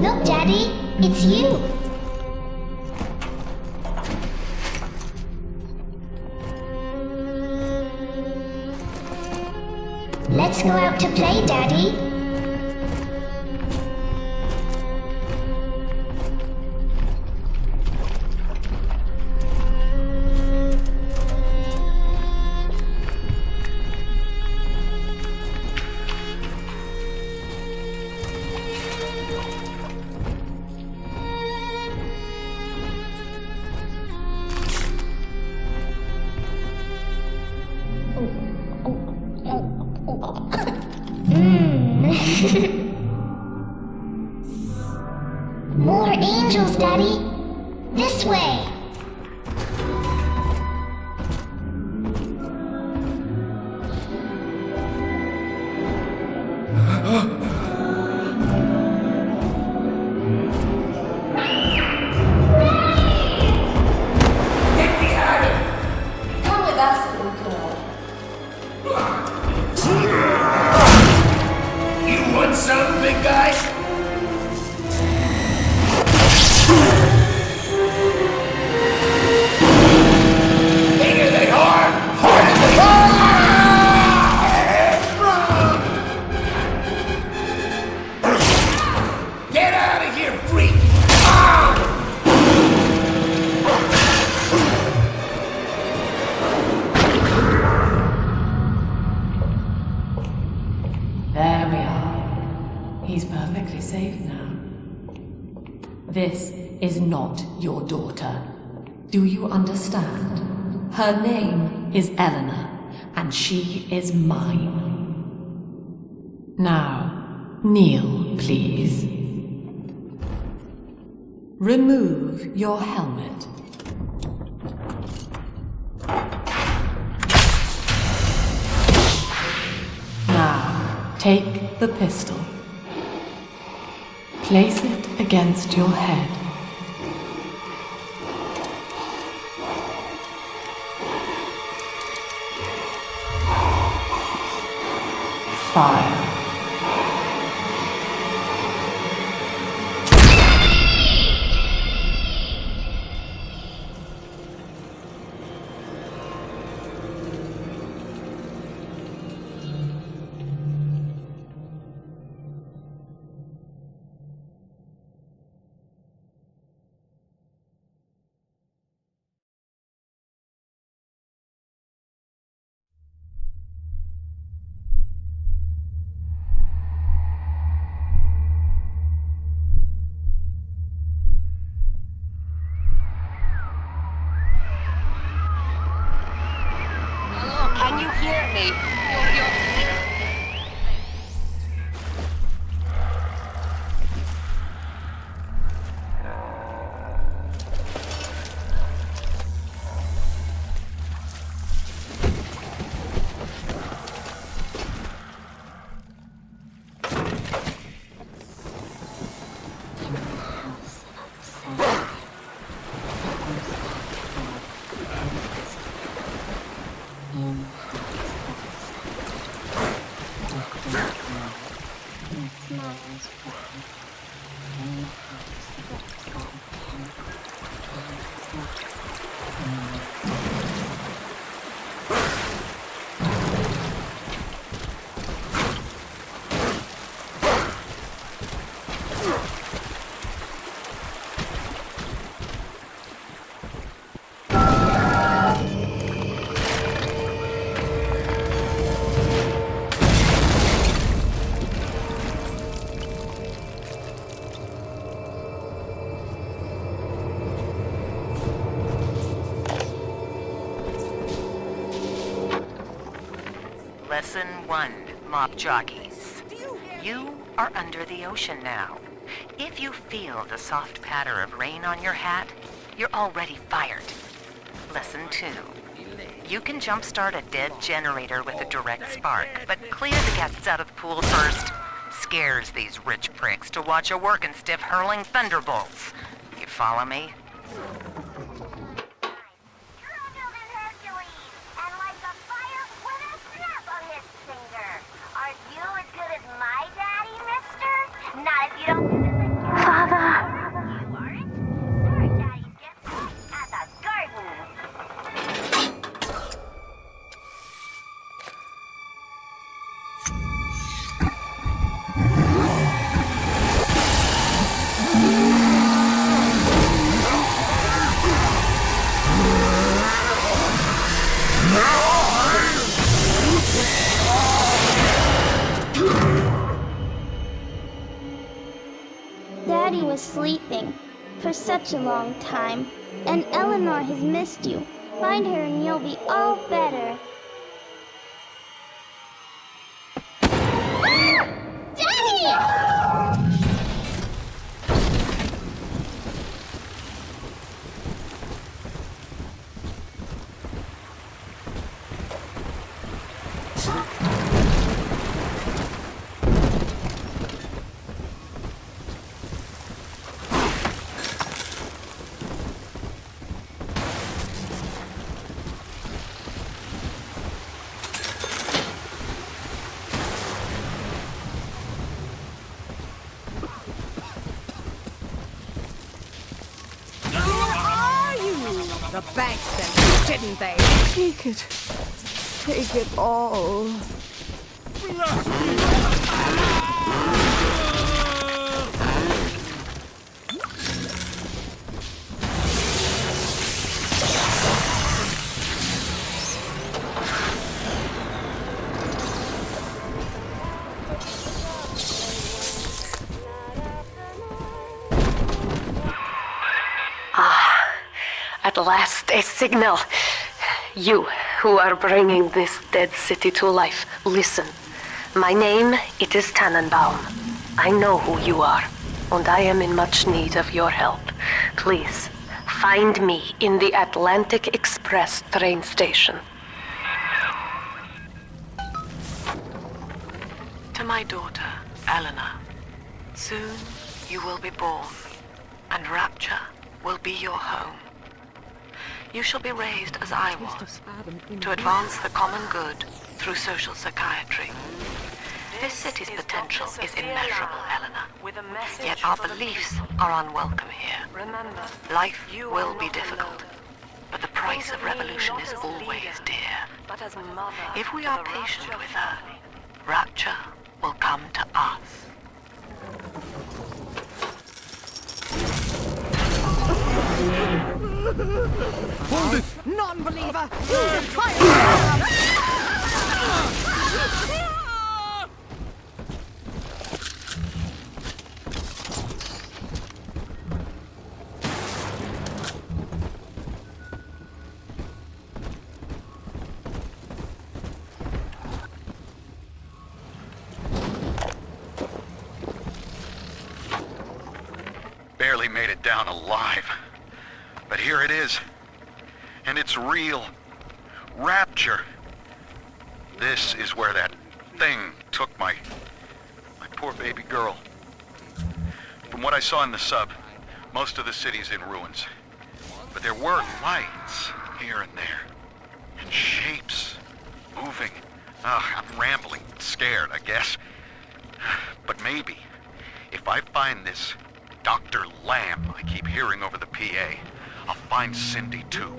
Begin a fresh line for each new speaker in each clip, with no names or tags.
Look, Daddy, it's you. Let's go out to play, Daddy. More angels, Daddy. This way.
There we are. He's perfectly safe now. This is not your daughter. Do you understand? Her name is Eleanor, and she is mine. Now, kneel, please. Remove your helmet. Now, take the pistol. Place it against your head. Fire.
Can you hear me? You're sick.
Lesson 1, Mop Jockeys. You are under the ocean now. If you feel the soft patter of rain on your hat, you're already fired. Lesson 2. You can jumpstart a dead generator with a direct spark, but clear the guests out of the pool first. Scares these rich pricks to watch a working stiff hurling thunderbolts. You follow me?
Father.
was sleeping for such a long time, and Eleanor has missed you. Find her and you'll be all better. Daddy!
The bank said, didn't they? Take it. Take it all.
At last, a signal. You, who are bringing this dead city to life, listen. My name, it is Tannenbaum. I know who you are, and I am in much need of your help. Please, find me in the Atlantic Express train station.
To my daughter, Eleanor, soon you will be born, and Rapture will be your home. You shall be raised as I was, to advance the common good through social psychiatry. This city's potential is immeasurable, Eleanor. Yet our beliefs are unwelcome here. Life will be difficult, but the price of revolution is always dear. If we are patient with her, Rapture will come to us.
Hold it! Non-believer! Fire!
Barely made it down alive. But here it is. And it's real. Rapture. This is where that thing took my poor baby girl. From what I saw in the sub, most of the city's in ruins. But there were lights here and there. And shapes moving. I'm rambling, scared, I guess. But maybe, if I find this Dr. Lamb I keep hearing over the PA, I'll find Cindy too.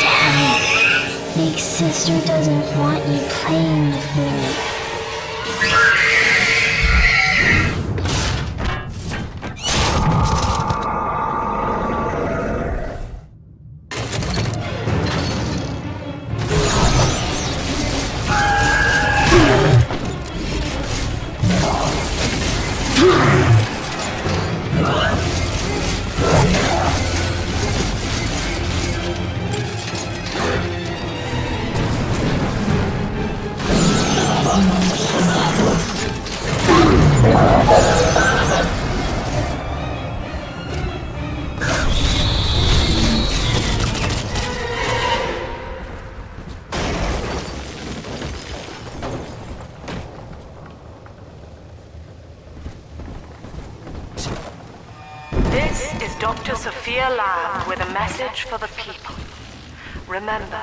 Damn. Big sister doesn't want you playing with me.
This is Dr. Sophia Lamb with a message for the people. Remember,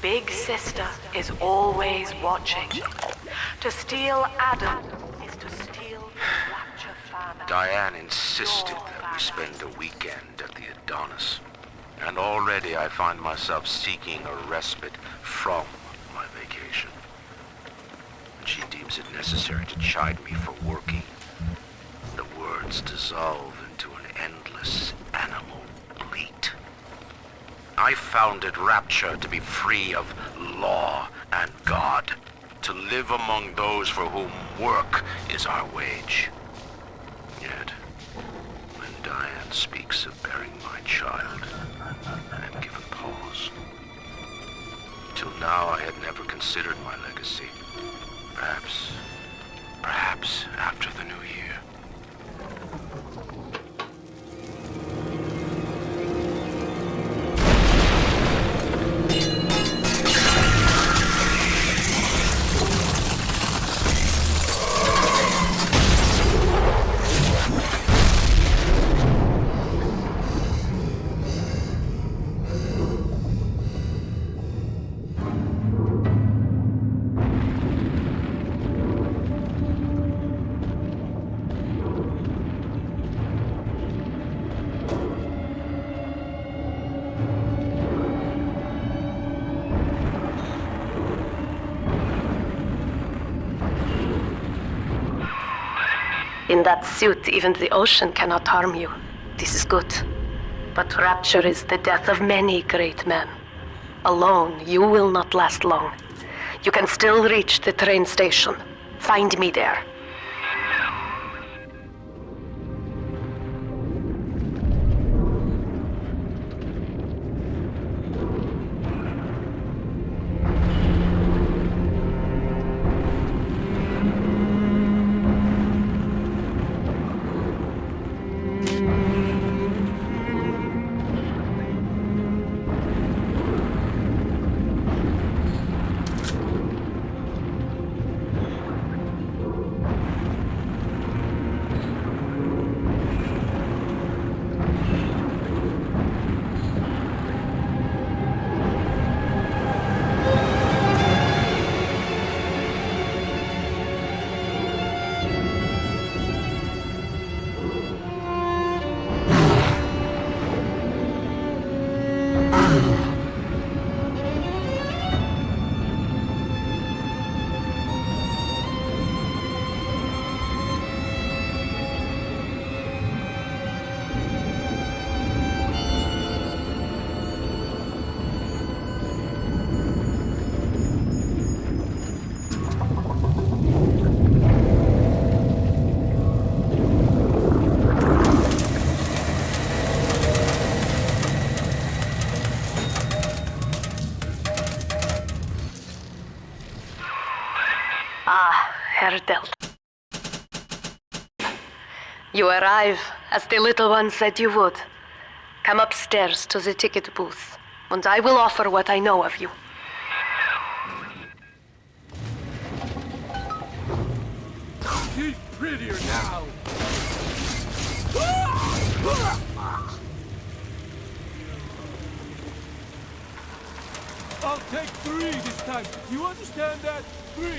Big Sister is always watching. To steal Adam is to steal the Rapture family.
Diane insisted that we spend a weekend at the Adonis. And already I find myself seeking a respite from my vacation. And she deems it necessary to chide me for working. The words dissolve into an endless I founded Rapture to be free of law and God, to live among those for whom work is our wage. Yet, when Diane speaks of bearing my child, I am given pause. Till now I had never considered my legacy. Perhaps after the new year.
In that suit, even the ocean cannot harm you. This is good. But Rapture is the death of many great men. Alone, you will not last long. You can still reach the train station. Find me there. Dealt. You arrive, as the little one said you would. Come upstairs to the ticket booth, and I will offer what I know of you.
He's prettier now. I'll take 3 this time. You understand that? 3.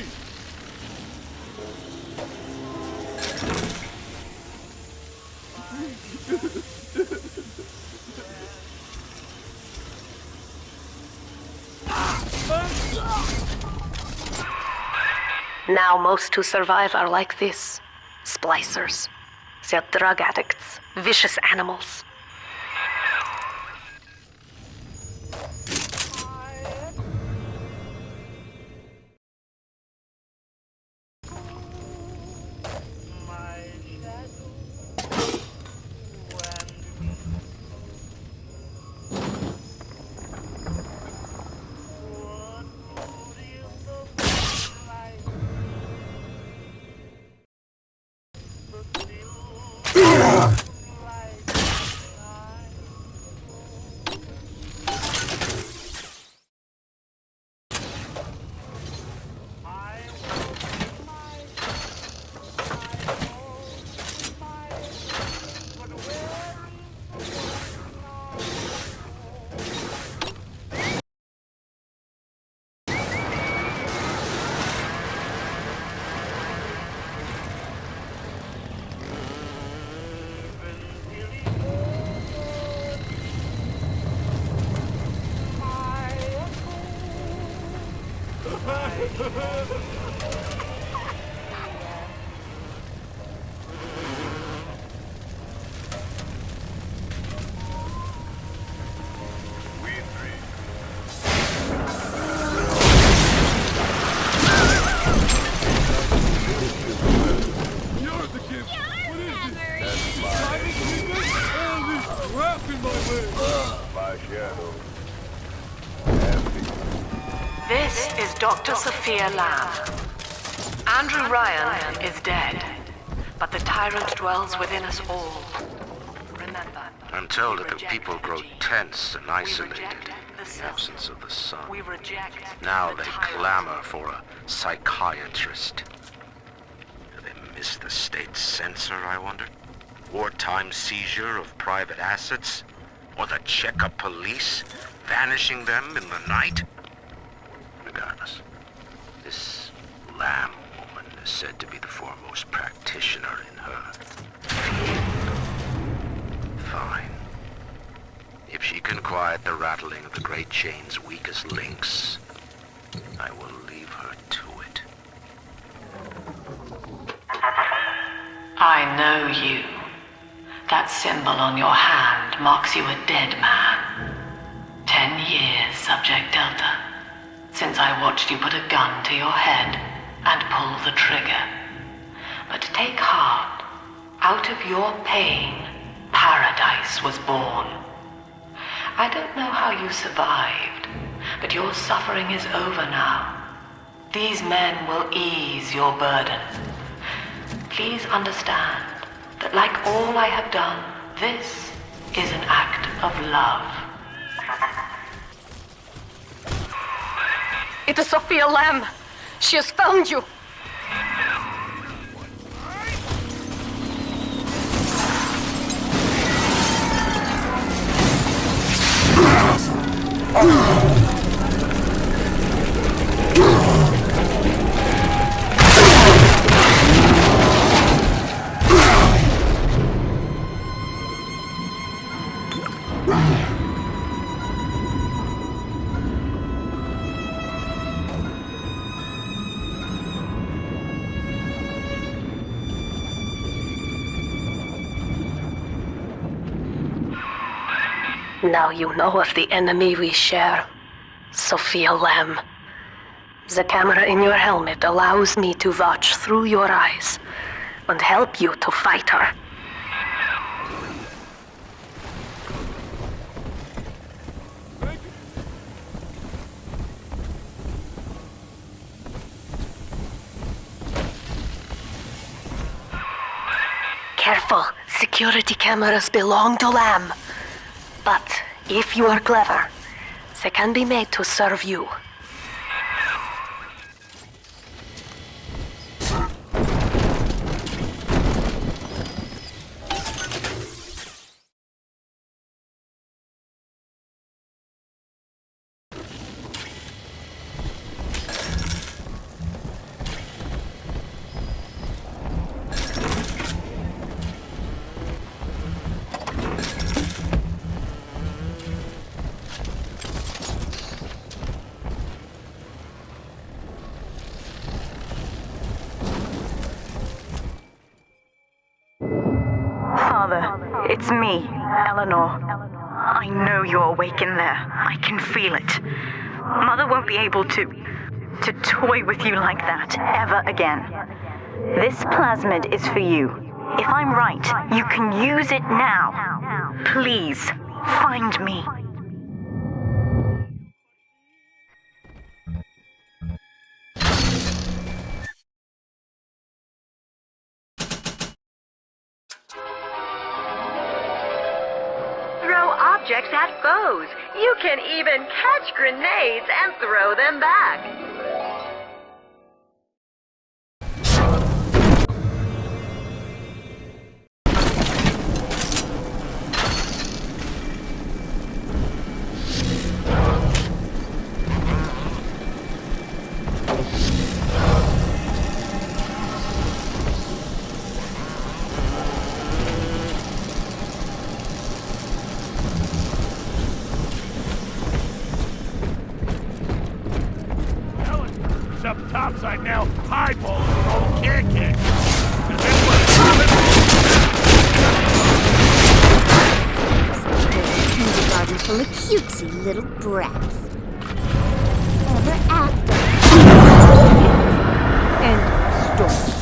Now most who survive are like this. Splicers. They're drug addicts, vicious animals. This is Dr. Sophia Lamb. Andrew Ryan is dead, but the tyrant dwells within us all. Remember,
I'm told that the people grow tense and isolated in the absence of the sun.
we reject.
Now they clamor for a psychiatrist. Do they miss the state censor, I wonder? Wartime seizure of private assets? Or the Cheka police vanishing them in the night? Regardless, this Lamb woman is said to be the foremost practitioner in her field. Fine. If she can quiet the rattling of the great chain's weakest links, I will leave her to it.
I know you. That symbol on your hand marks you a dead man. 10 years, Subject Delta, since I watched you put a gun to your head and pull the trigger. But take heart. Out of your pain, paradise was born. I don't know how you survived, but your suffering is over now. These men will ease your burden. Please understand that like all I have done, this is an act of love. It is Sophia Lamb. She has found you. Now you know of the enemy we share, Sophia Lamb. The camera in your helmet allows me to watch through your eyes and help you to fight her. Careful, security cameras belong to Lamb. But if you are clever, they can be made to serve you.
It's me, Eleanor. I know you're awake in there. I can feel it. Mother won't be able to toy with you like that ever again. This plasmid is for you. If I'm right, you can use it now. Please, find me.
Objects at foes. You can even catch grenades and throw them back.
Topside now, high ball, roll kick.
Kindergarten full of cutesy little brats. Ever after. End of story.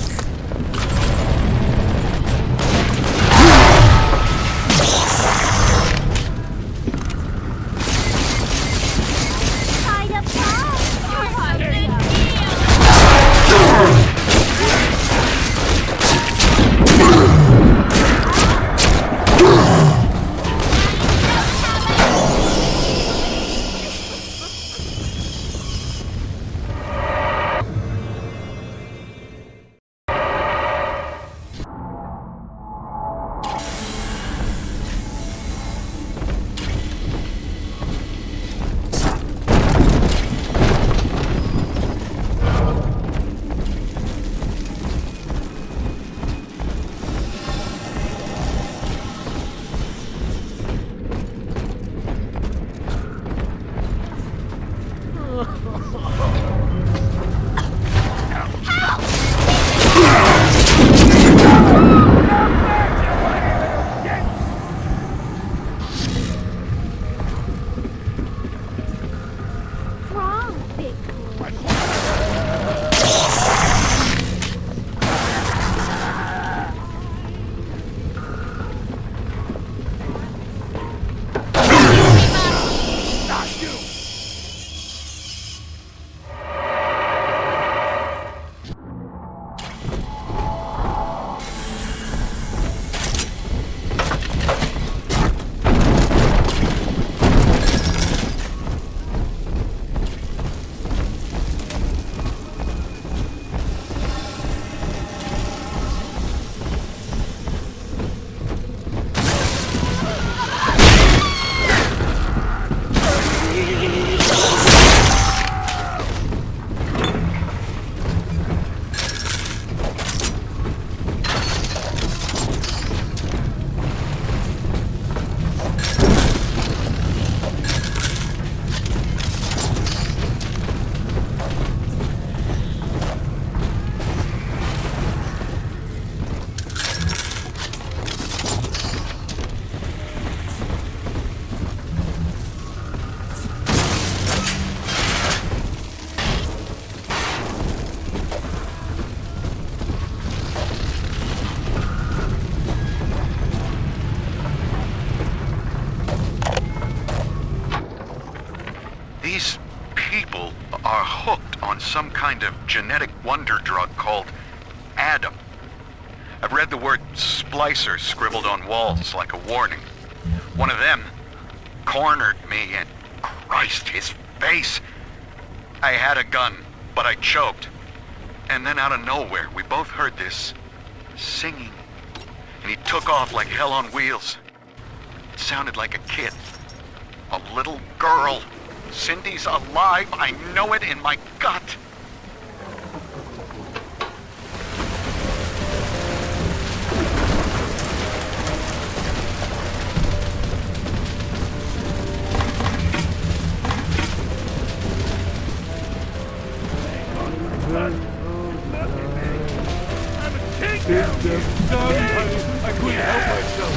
on some kind of genetic wonder drug called Adam. I've read the word Splicers scribbled on walls like a warning. One of them cornered me and Christ, his face. I had a gun, but I choked. And then out of nowhere, we both heard this singing. And he took off like hell on wheels. It sounded like a kid. A little girl. Cindy's alive. I know it in my gut.
Sorry, honey. I couldn't help myself.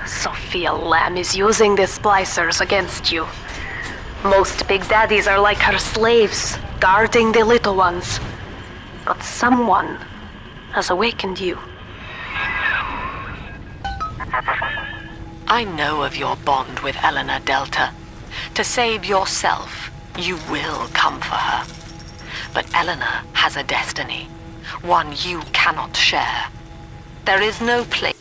Sophia Lamb is using the Splicers against you. Most big daddies are like her slaves, guarding the little ones. But someone has awakened you.
I know of your bond with Eleanor Delta. To save yourself, you will come for her. But Eleanor has a destiny, one you cannot share. There is no place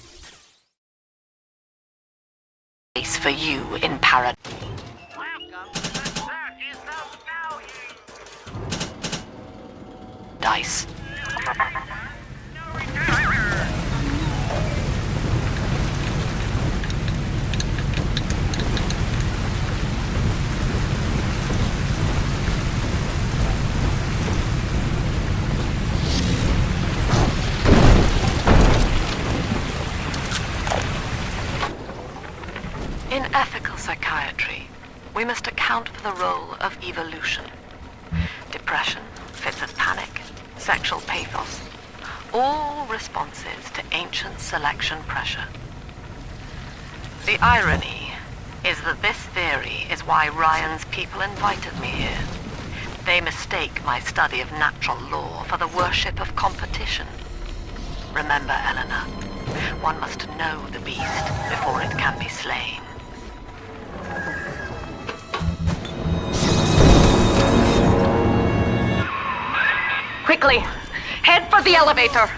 for you in paradise. In ethical psychiatry, we must account for the role of evolution. Depression, fits of panic, sexual pathos, all responses to ancient selection pressure. The irony is that this theory is why Ryan's people invited me here. They mistake my study of natural law for the worship of competition. Remember, Eleanor, one must know the beast before it can be slain.
Quickly, head for the elevator.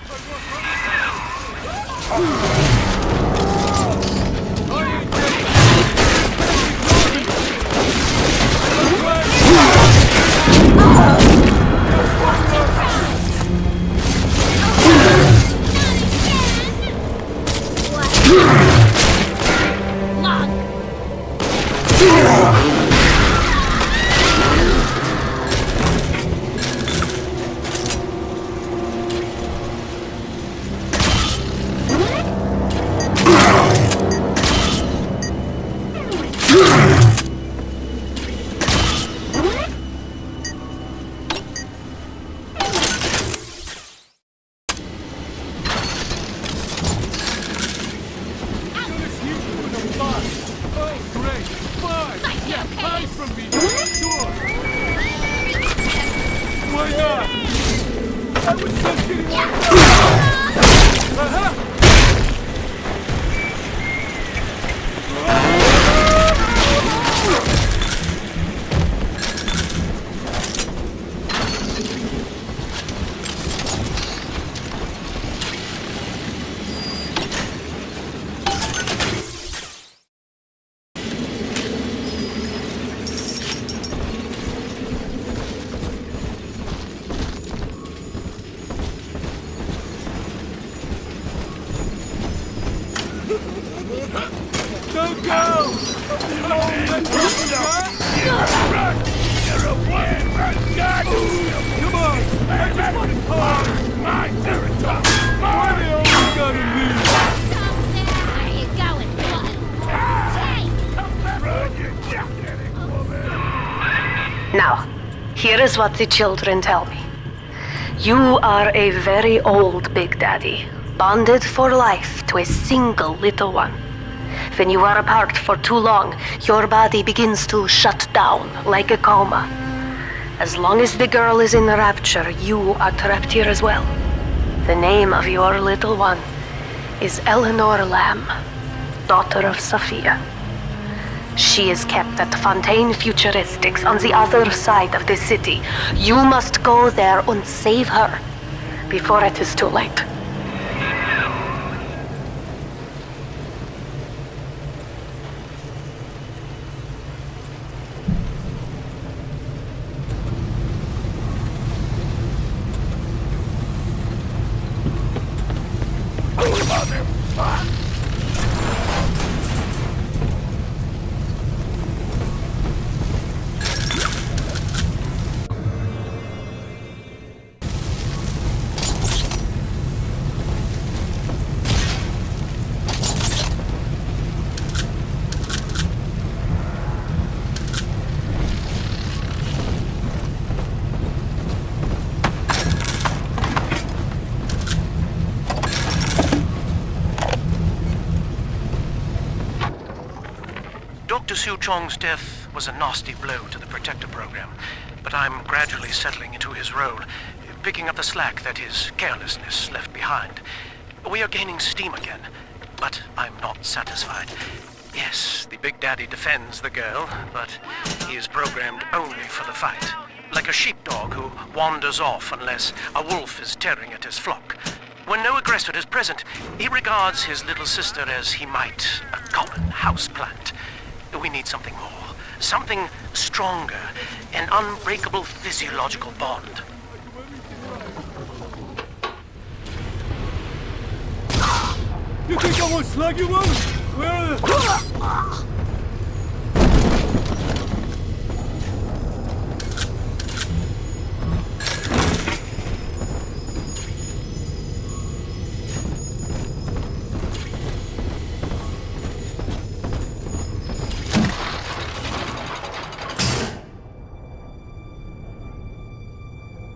Here is what the children tell me. You are a very old Big Daddy, bonded for life to a single little one. When you are apart for too long, your body begins to shut down like a coma. As long as the girl is in rapture, you are trapped here as well. The name of your little one is Eleanor Lamb, daughter of Sophia. She is kept at Fontaine Futuristics on the other side of the city. You must go there and save her before it is too late.
Dr. Su Chong's death was a nasty blow to the Protector program, but I'm gradually settling into his role, picking up the slack that his carelessness left behind. We are gaining steam again, but I'm not satisfied. Yes, the Big Daddy defends the girl, but he is programmed only for the fight, like a sheepdog who wanders off unless a wolf is tearing at his flock. When no aggressor is present, he regards his little sister as he might a common houseplant. We need something more, something stronger, an unbreakable physiological bond.
You think I won't slug you, woman? Well...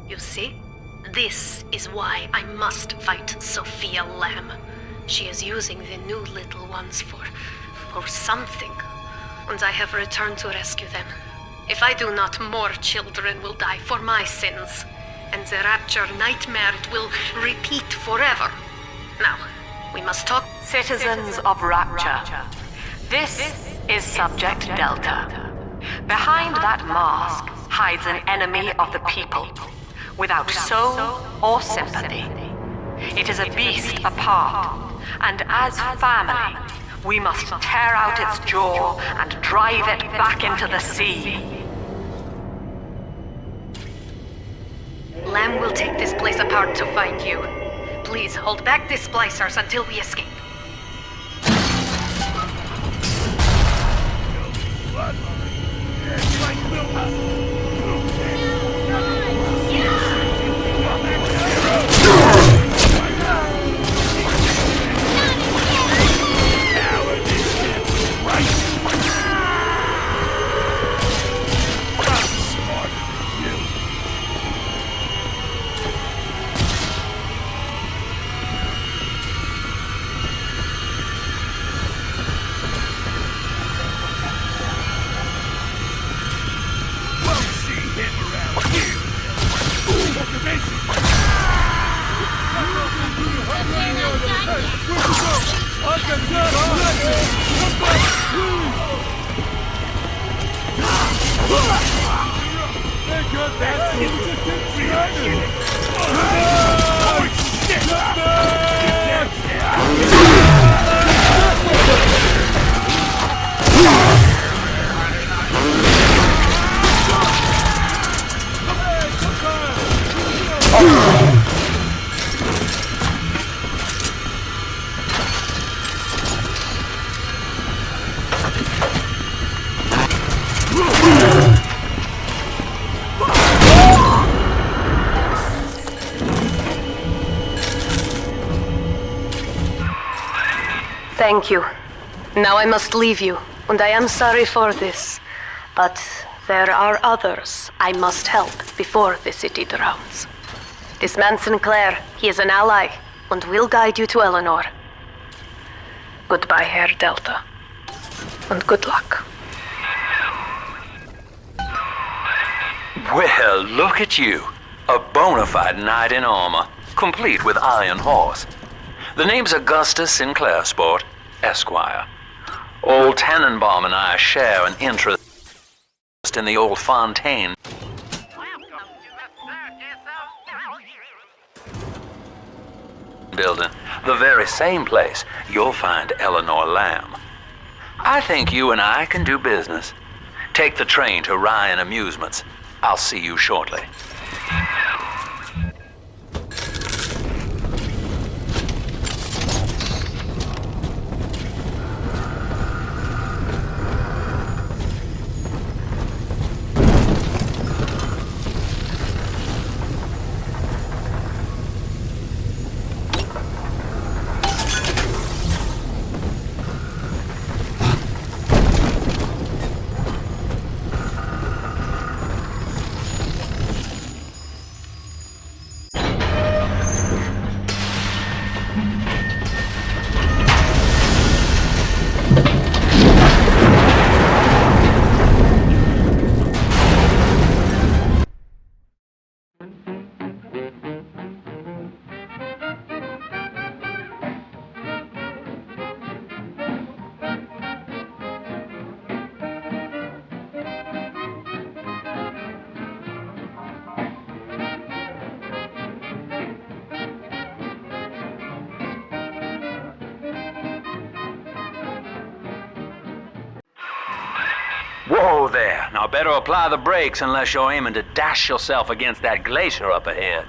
You see? This is why I must fight Sophia Lamb. She is using the new little ones for something. And I have returned to rescue them. If I do not, more children will die for my sins. And the rapture nightmare will repeat forever. Now, we must talk.
Citizens of Rapture, this is Subject Delta. Behind that mask hides an enemy of the people, without soul or sympathy. It is a beast apart, and as family, we must tear out its jaw and drive it back into the sea.
Lamb will take this place apart to find you. Please hold back the Splicers until we escape. Thank you. Now I must leave you, and I am sorry for this. But There are others I must help before the city drowns. This man Sinclair, he is an ally, and will guide you to Eleanor. Goodbye, Herr Delta. And good luck.
Well, look at you. A bona fide knight in armor, complete with iron horse. The name's Augustus Sinclair, Sport, Esquire. Old Tannenbaum and I share an interest in the old Fontaine building, the very same place you'll find Eleanor Lamb. I think you and I can do business. Take the train to Ryan Amusements. I'll see you shortly. Whoa there. Now better apply the brakes unless you're aiming to dash yourself against that glacier up ahead.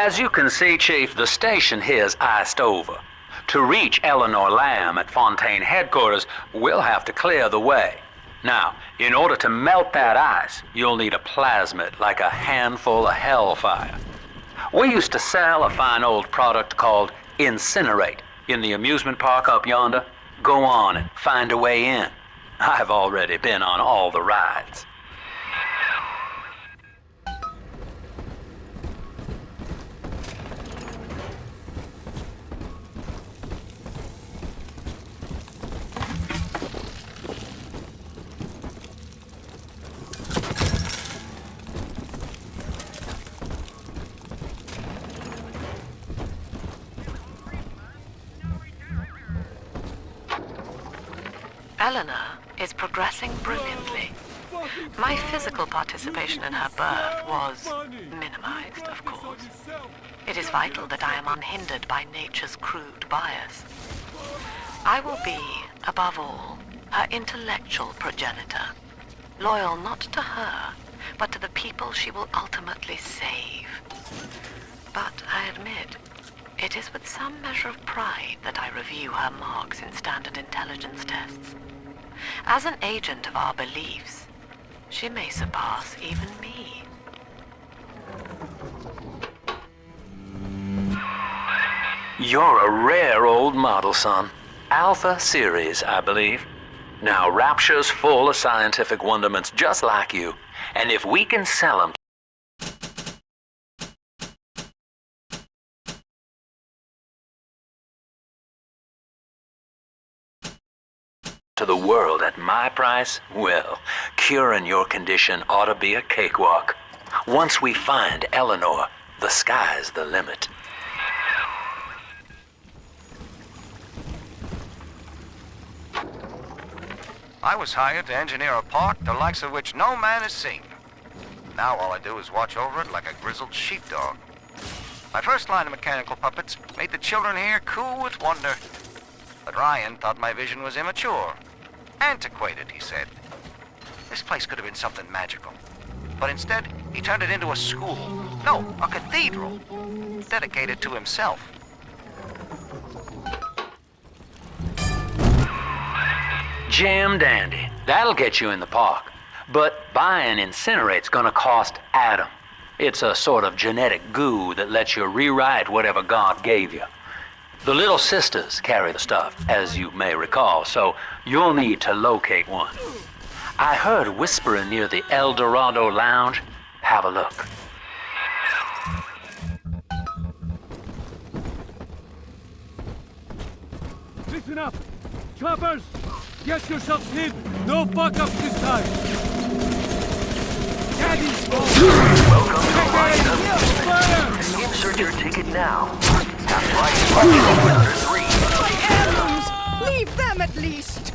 As you can see, Chief, the station here's iced over. To reach Eleanor Lamb at Fontaine headquarters, we'll have to clear the way. Now, in order to melt that ice, you'll need a plasmid, like a handful of hellfire. We used to sell a fine old product called Incinerate in the amusement park up yonder. Go on and find a way in. I've already been on all the rides.
Eleanor is progressing brilliantly. My physical participation in her birth was minimized, of course. It is vital that I am unhindered by nature's crude bias. I will be, above all, her intellectual progenitor, loyal not to her, but to the people she will ultimately save. But I admit, it is with some measure of pride that I review her marks in standard intelligence tests. As an agent of our beliefs, she may surpass even me.
You're a rare old model, son. Alpha series, I believe. Now, Rapture's full of scientific wonderments just like you. And if we can sell them to the world at my price, well, curing your condition ought to be a cakewalk. Once we find Eleanor, the sky's the limit.
I was hired to engineer a park the likes of which no man has seen. Now all I do is watch over it like a grizzled sheepdog. My first line of mechanical puppets made the children here coo with wonder. But Ryan thought my vision was immature. Antiquated, he said. This place could have been something magical. But instead, he turned it into a school. No, a cathedral. Dedicated to himself.
Jam dandy. That'll get you in the park. But buying Incinerate's gonna cost Adam. It's a sort of genetic goo that lets you rewrite whatever God gave you. The Little Sisters carry the stuff, as you may recall, so you'll need to locate one. I heard whispering near the El Dorado Lounge. Have a look.
Listen up! Choppers! Get yourselves hid! No backups this time! Daddy's
Welcome to Ryan. Insert your ticket now. Have rights for 3.
My animals! Leave them at least!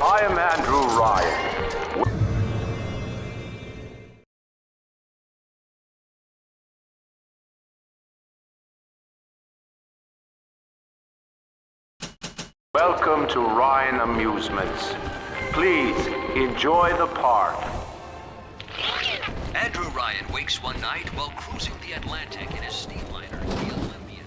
I am Andrew Ryan. Welcome to Ryan Amusements. Please enjoy the park.
Andrew Ryan wakes one night while cruising the Atlantic in his steamliner, the Olympian.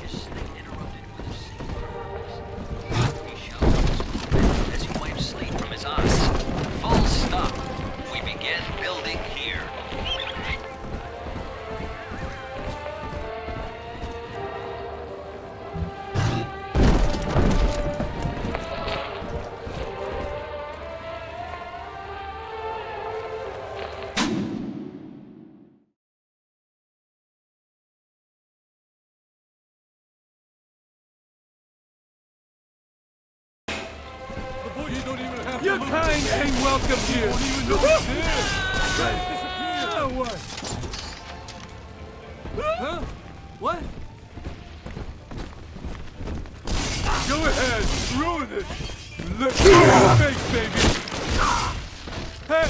His sleep interrupted with a single he shouts as he wipes sleep from his eyes. Full stop. We begin building here.
Your kind ain't welcome here! Don't even know what's here! Guys, disappear! Now what? Huh? What? Go ahead, ruin it! Let's go in the face, baby! Hey!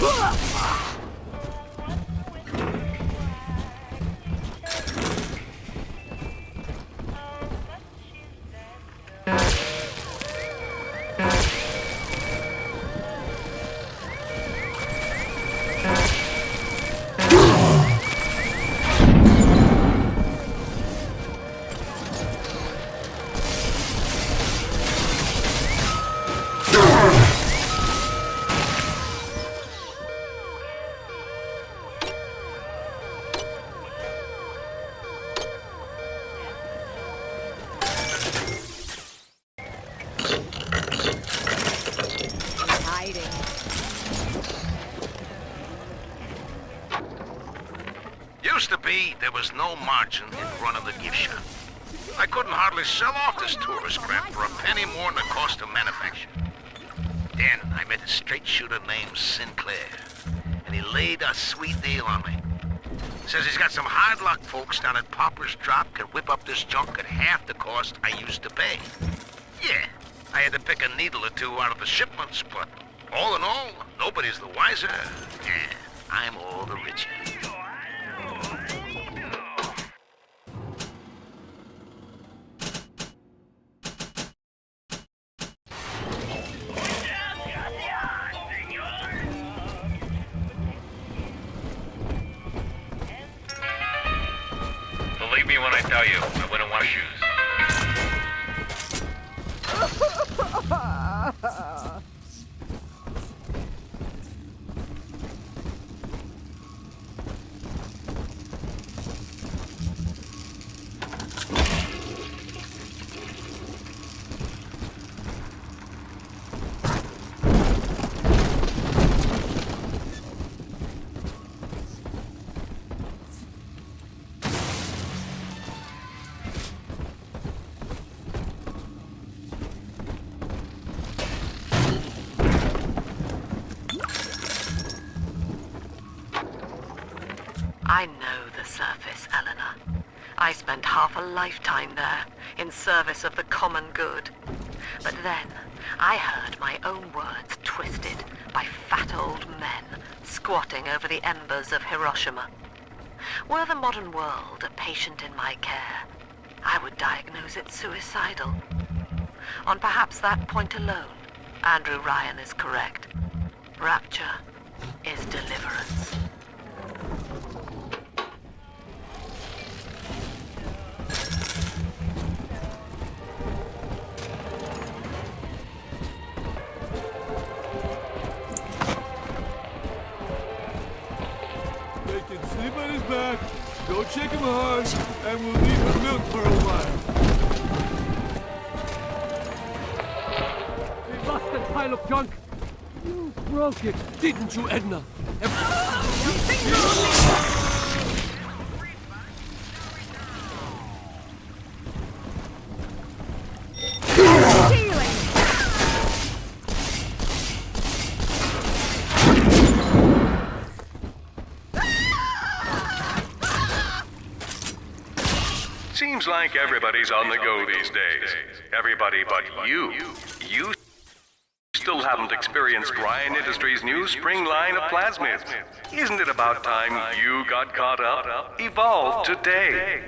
Used to be, there was no margin in front of the gift shop. I couldn't hardly sell off this tourist crap for a penny more than the cost of manufacture. Then I met a straight shooter named Sinclair, and he laid a sweet deal on me. Says he's got some hard luck folks down at Popper's Drop can whip up this junk at half the cost I used to pay. Yeah, I had to pick a needle or two out of the shipments, but all in all, nobody's the wiser, and I'm all the richer.
Believe me when I tell you, I wouldn't want shoes.
I know the surface, Eleanor. I spent half a lifetime there, in service of the common good. But then, I heard my own words twisted by fat old men squatting over the embers of Hiroshima. Were the modern world a patient in my care, I would diagnose it suicidal. On perhaps that point alone, Andrew Ryan is correct. Rapture is deliverance.
They can sleep on his back, don't shake him hard, and we'll leave him milk for a while. We lost that pile of junk. You broke it, didn't you, Edna?
Seems like everybody's on the go these days. Everybody but you. You still haven't experienced Ryan Industries' new spring line of plasmids. Isn't it about time you got caught up? Evolve today.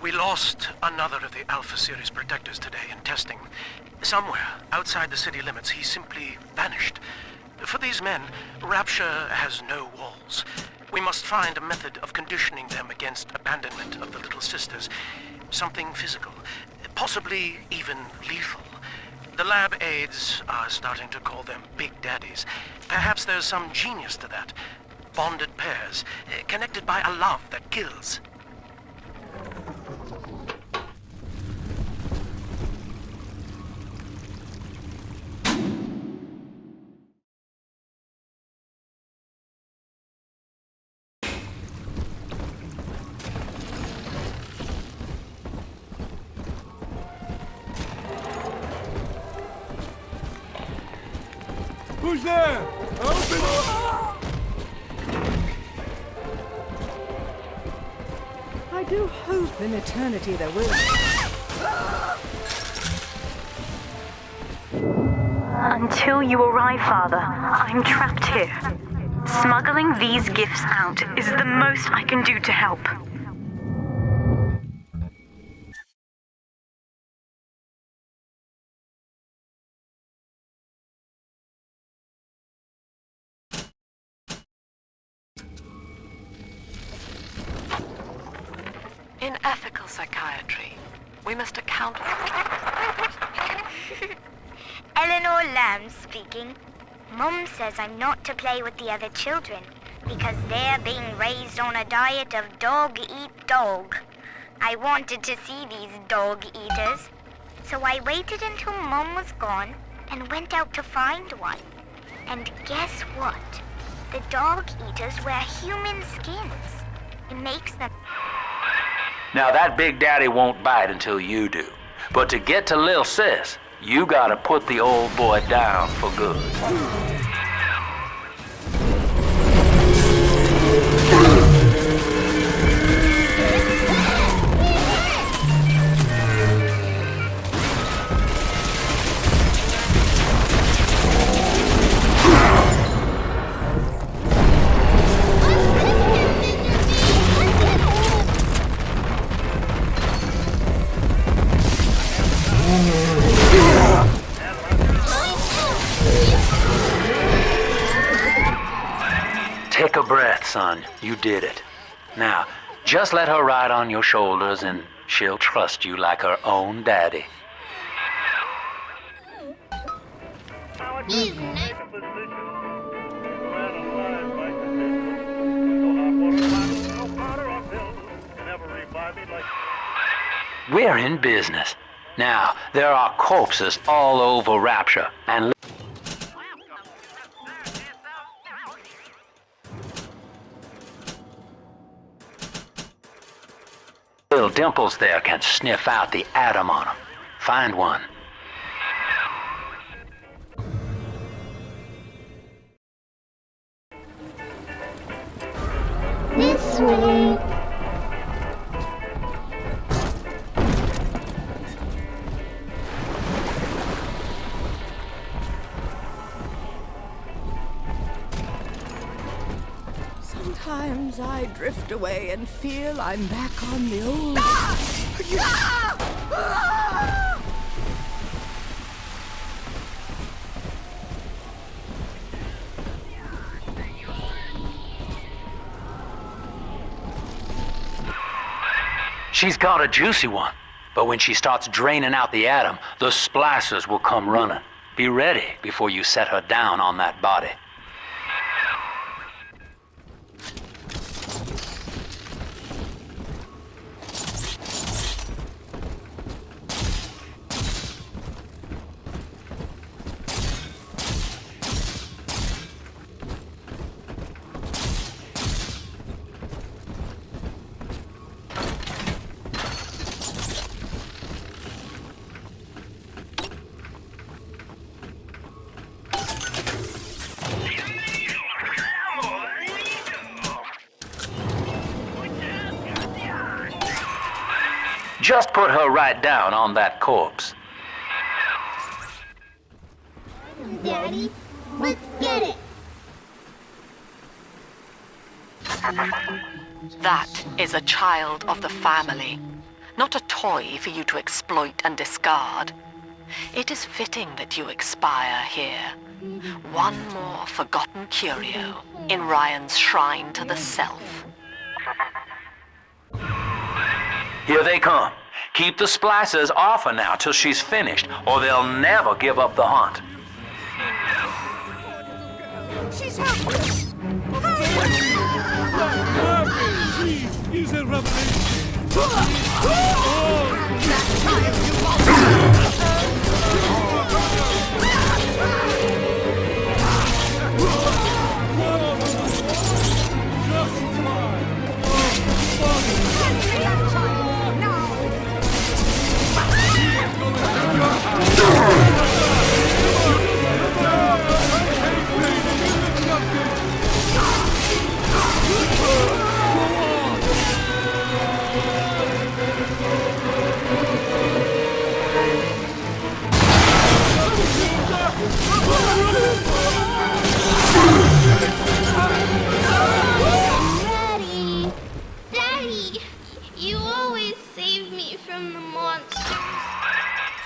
We lost another of the Alpha Series protectors today in testing. Somewhere outside the city limits, he simply vanished. For these men, Rapture has no walls. We must find a method of conditioning them against abandonment of the Little Sisters. Something physical, possibly even lethal. The lab aides are starting to call them Big Daddies. Perhaps there's some genius to that. Bonded pairs, connected by a love that kills.
Who's there? Open up!
I do hope in eternity there will.
Until you arrive, Father, I'm trapped here. Smuggling these gifts out is the most I can do to help.
In ethical psychiatry, we must account for...
Eleanor Lamb speaking. Mum says I'm not to play with the other children because they're being raised on a diet of dog-eat-dog. I wanted to see these dog-eaters, so I waited until Mum was gone and went out to find one. And guess what? The dog-eaters wear human skins. It makes them...
Now that Big Daddy won't bite until you do. But to get to Lil Sis, you gotta put the old boy down for good. Take a breath, son. You did it. Now, just let her ride on your shoulders and she'll trust you like her own daddy. We're in business. Now, there are corpses all over Rapture, and little dimples there can sniff out the atom on them. Find one.
away and feel I'm back on the old...
She's got a juicy one, but when she starts draining out the atom, the Splicers will come running. Be ready before you set her down on that body. Just put her right down on that corpse.
Daddy, let's get it!
That is a child of the family, not a toy for you to exploit and discard. It is fitting that you expire here. One more forgotten curio in Ryan's shrine to the self.
Here they come. Keep the Splicers off her now till she's finished, or they'll never give up the hunt.
She's helpless!
He's a revelation!
That child, you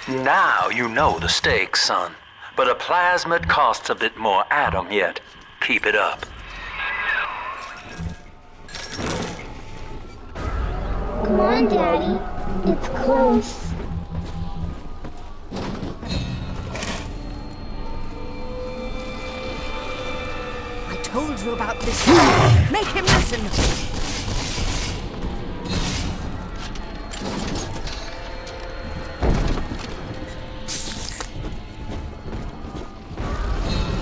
Now you know the stakes, son. But a plasmid costs a bit more atom yet. Keep it up.
Come on, Daddy. It's close.
I told you about this. Make him listen.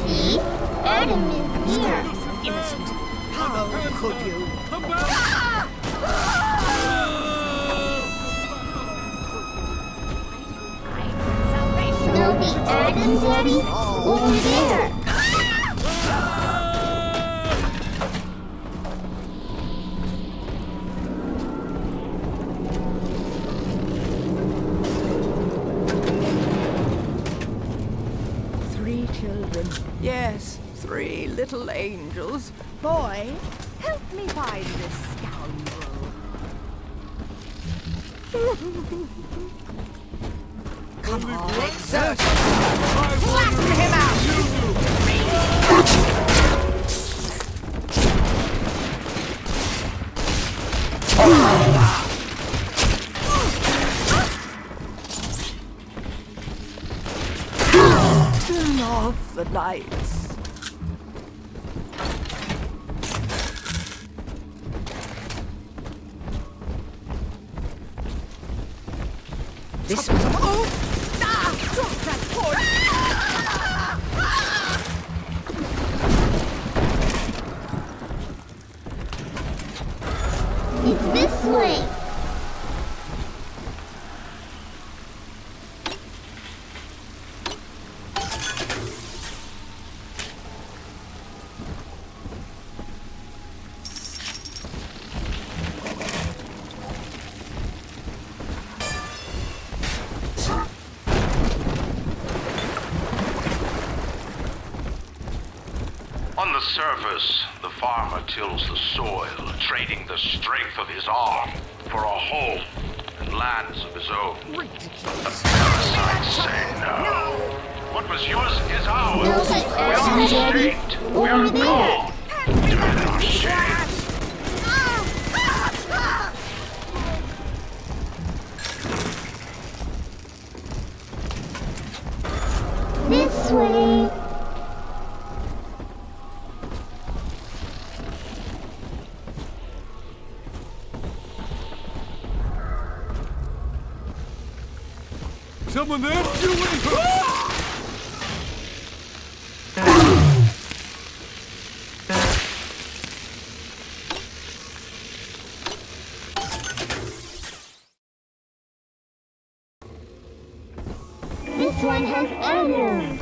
See? Adam is here.
Innocent. How could you?
Come back!
No, the Adam, Daddy? Over there.
3 children. Yes, 3 little angels. Boy, help me find this scoundrel. Come on, exert yourself. Flatten him out! Turn off the lights. This was drop that torch!
It's this way.
On the surface, the farmer tills the soil, trading the strength of his arm for a home and lands of his own. The parasites say no. What was yours is ours. We are extinct. We are gone. Demand our shame.
This way.
Someone there? You wait!
This one has arrows.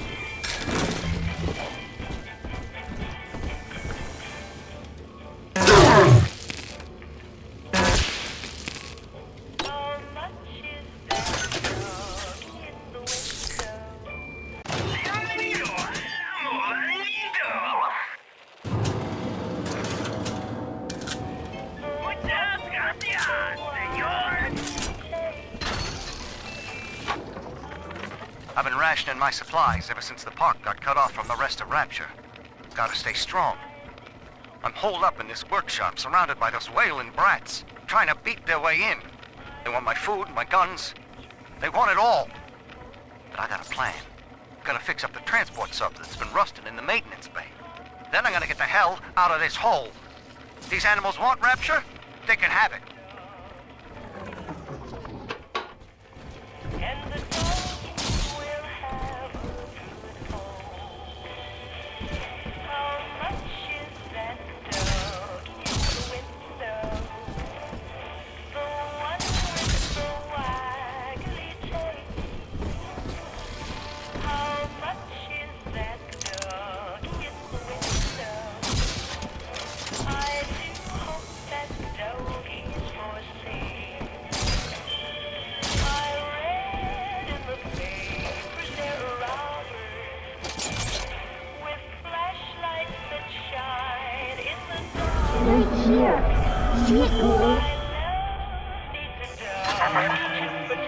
I've been rationing my supplies ever since the park got cut off from the rest of Rapture. Gotta stay strong. I'm holed up in this workshop, surrounded by those wailing brats, trying to beat their way in. They want my food, my guns. They want it all. But I got a plan. Gonna fix up the transport sub that's been rusting in the maintenance bay. Then I'm gonna get the hell out of this hole. These animals want Rapture? They can have it.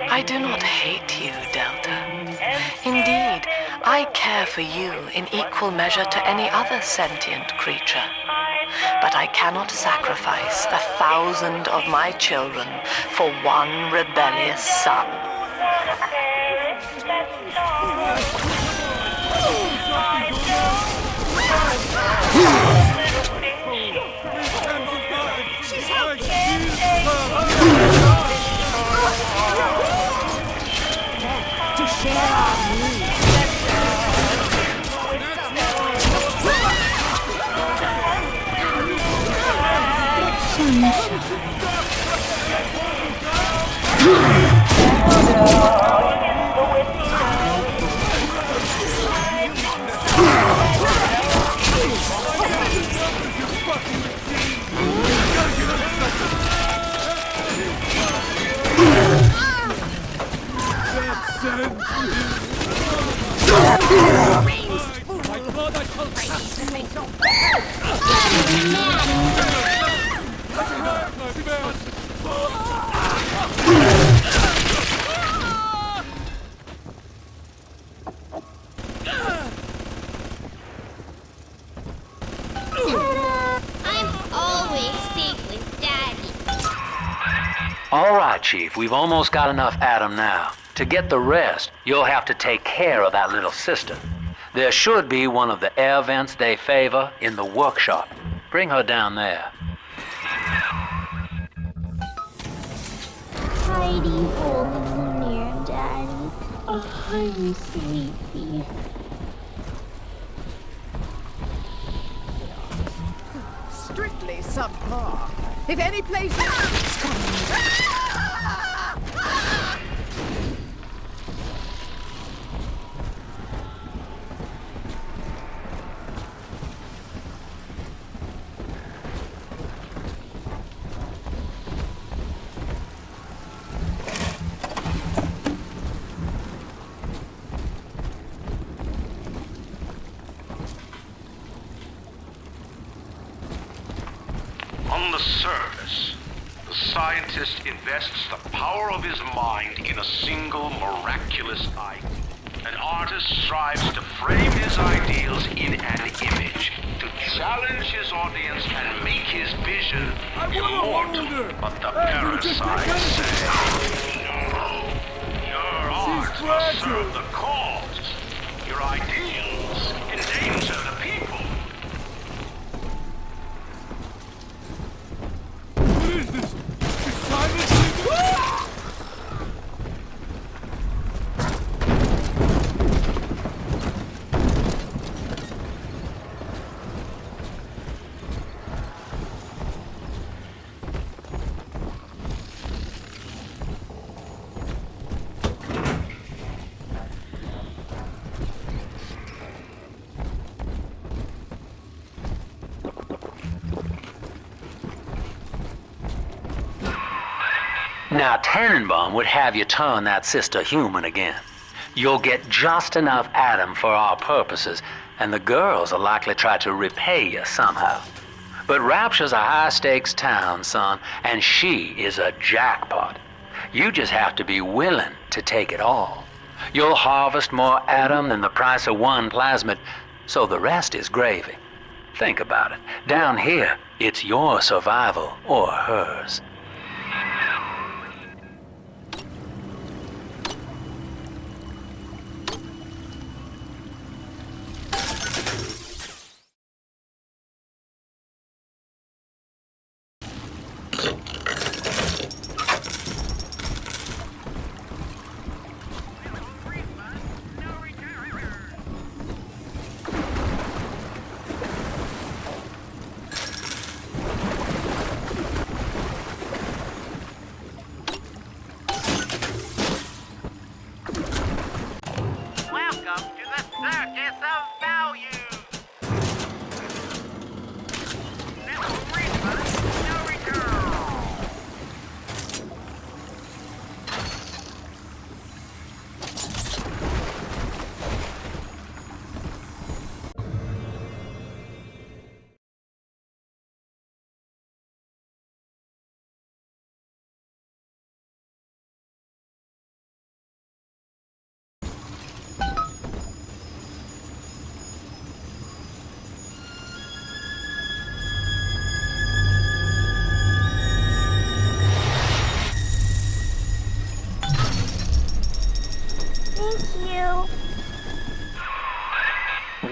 I do not hate you, Delta. Indeed, I care for you in equal measure to any other sentient creature. But I cannot sacrifice 1,000 of my children for one rebellious son.
All right, Chief, we've almost got enough Adam now. To get the rest, you'll have to take care of that little sister. There should be one of the air vents they favor in the workshop. Bring her down there.
Heidi, hold me near, Daddy. Oh, I'm sleepy.
Strictly subpar. If any place...
scientist invests the power of his mind in a single miraculous idea. An artist strives to frame his ideals in an image, to challenge his audience and make his vision immortal. But the parasites say, no, your art must serve the cause. Your ideals endanger the people.
What is this? Is silence?
Now, Tannenbaum would have you turn that sister human again. You'll get just enough Adam for our purposes, and the girls will likely try to repay you somehow. But Rapture's a high-stakes town, son, and she is a jackpot. You just have to be willing to take it all. You'll harvest more Adam than the price of one plasmid, so the rest is gravy. Think about it. Down here, it's your survival or hers.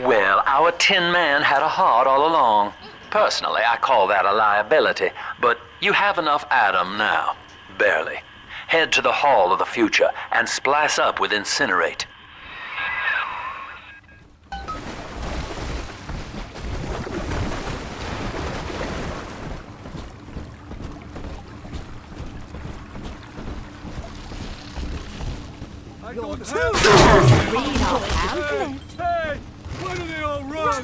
Well, our Tin Man had a heart all along. Personally, I call that a liability, but you have enough Adam now. Barely. Head to the Hall of the Future and splice up with Incinerate.
You're too read our pamphlet. Hey! Why do they all run?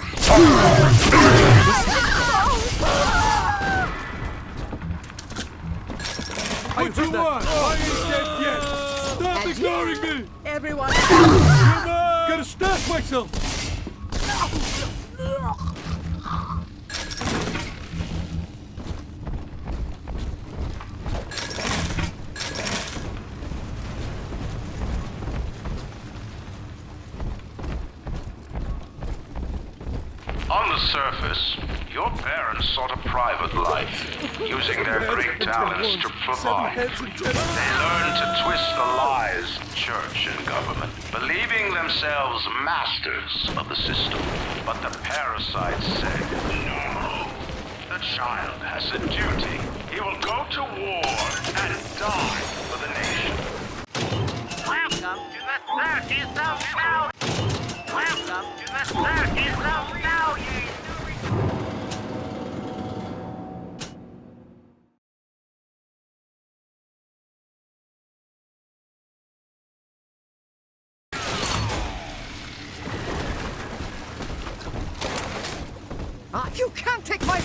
What you want? I ain't dead yet. Stop ignoring me!
Everyone!
Gotta stash myself!
On the surface, your parents sought a private life, using their great talents to provide. They learned to twist the lies of church and government, believing themselves masters of the system. But the parasites said, no, the child has a duty. He will go to war and die for the nation.
Welcome to the circus of value. Welcome to the circus of value.
You can't take my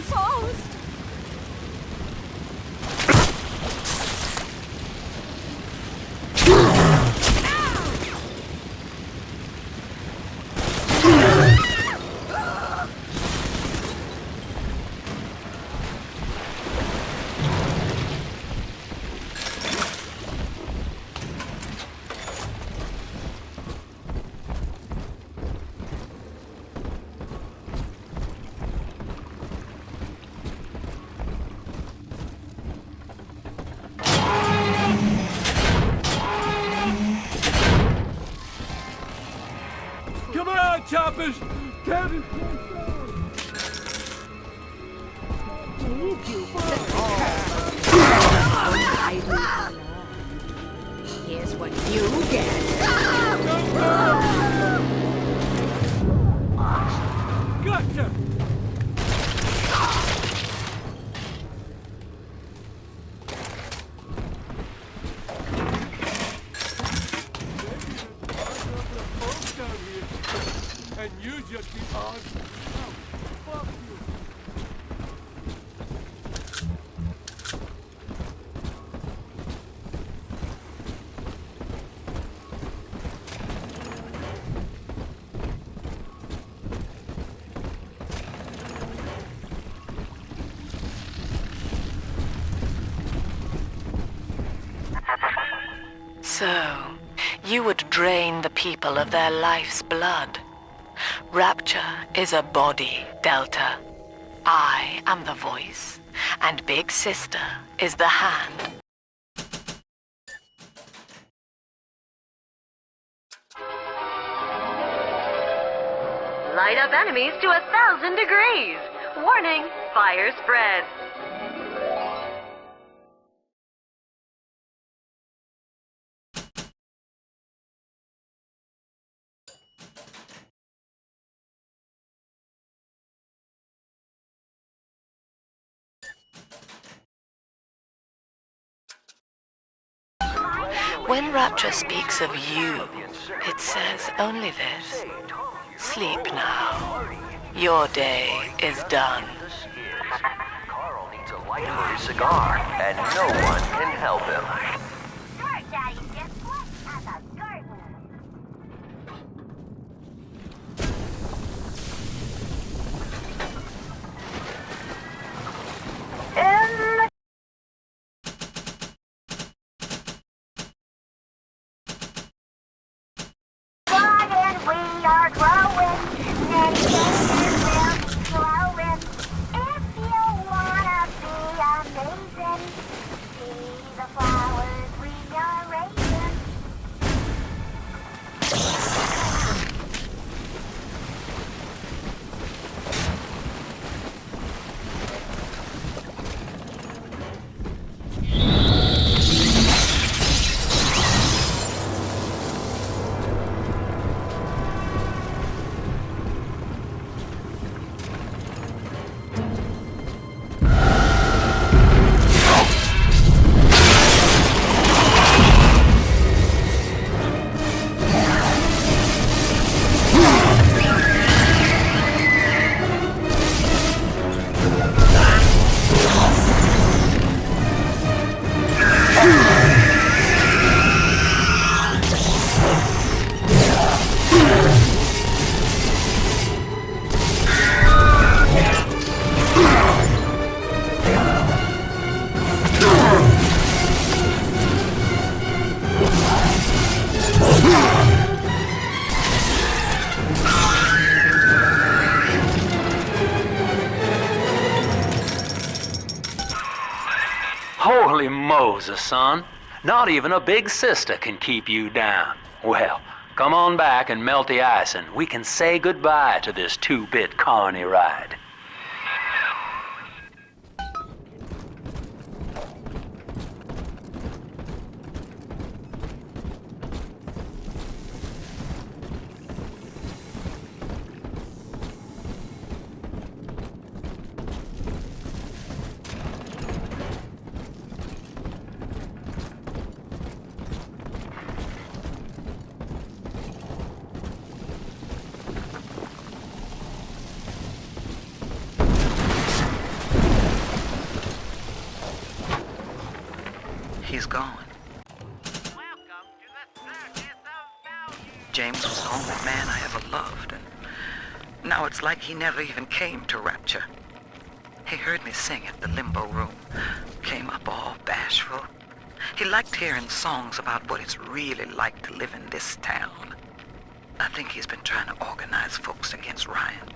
sauce.
Come on, choppers! Cabin
Here's what you get.
Gotcha! And you just be on. Fuck you.
So, you would drain the people of their life's blood. Rapture is a body, Delta. I am the voice, and Big Sister is the hand.
Light up enemies to 1,000 degrees. Warning, fire spread.
When Rapture speaks of you, it says only this. Sleep now. Your day is done.
Carl needs a light for his cigar, and no one can help him.
We are growing, many changes will be flowing. If you wanna be amazing, see the flowers we are raising.
Holy Moses, son. Not even a big sister can keep you down. Well, come on back and melt the ice and we can say goodbye to this 2-bit carny ride.
gone. James was the only man I ever loved, and now it's like he never even came to Rapture. He heard me sing at the limbo room, came up all bashful. He liked hearing songs about what it's really like to live in this town. I think he's been trying to organize folks against Ryan.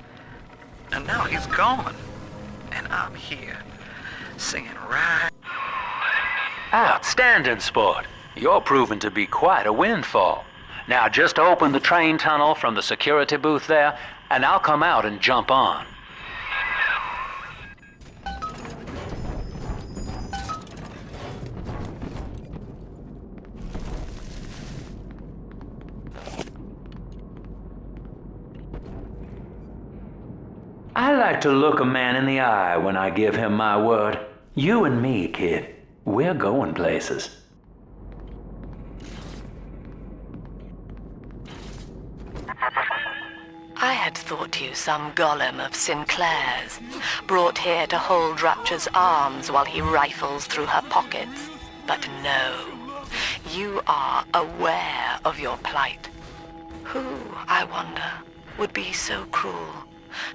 And now he's gone, and I'm here, singing right.
Outstanding, sport. You're proving to be quite a windfall. Now just open the train tunnel from the security booth there, and I'll come out and jump on. I like to look a man in the eye when I give him my word. You and me, kid, we're going places.
I had thought you some golem of Sinclair's, brought here to hold Rapture's arms while he rifles through her pockets. But no, you are aware of your plight. Who, I wonder, would be so cruel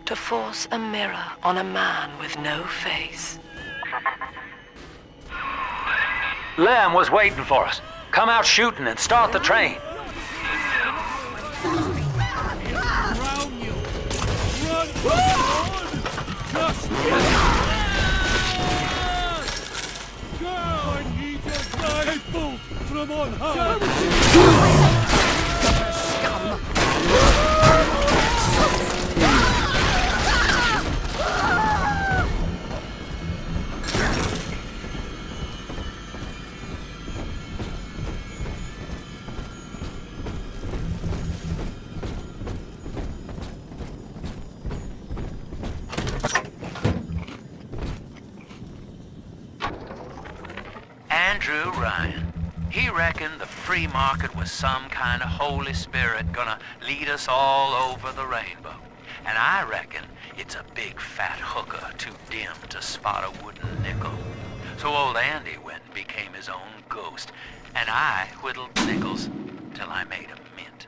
to force a mirror on a man with no face?
Lamb was waiting for us. Come out shooting and start the train.
From on high!
Andrew Ryan. He reckoned the free market was some kind of Holy Spirit gonna lead us all over the rainbow. And I reckon it's a big fat hooker too dim to spot a wooden nickel. So old Andy went and became his own ghost, and I whittled nickels till I made a mint.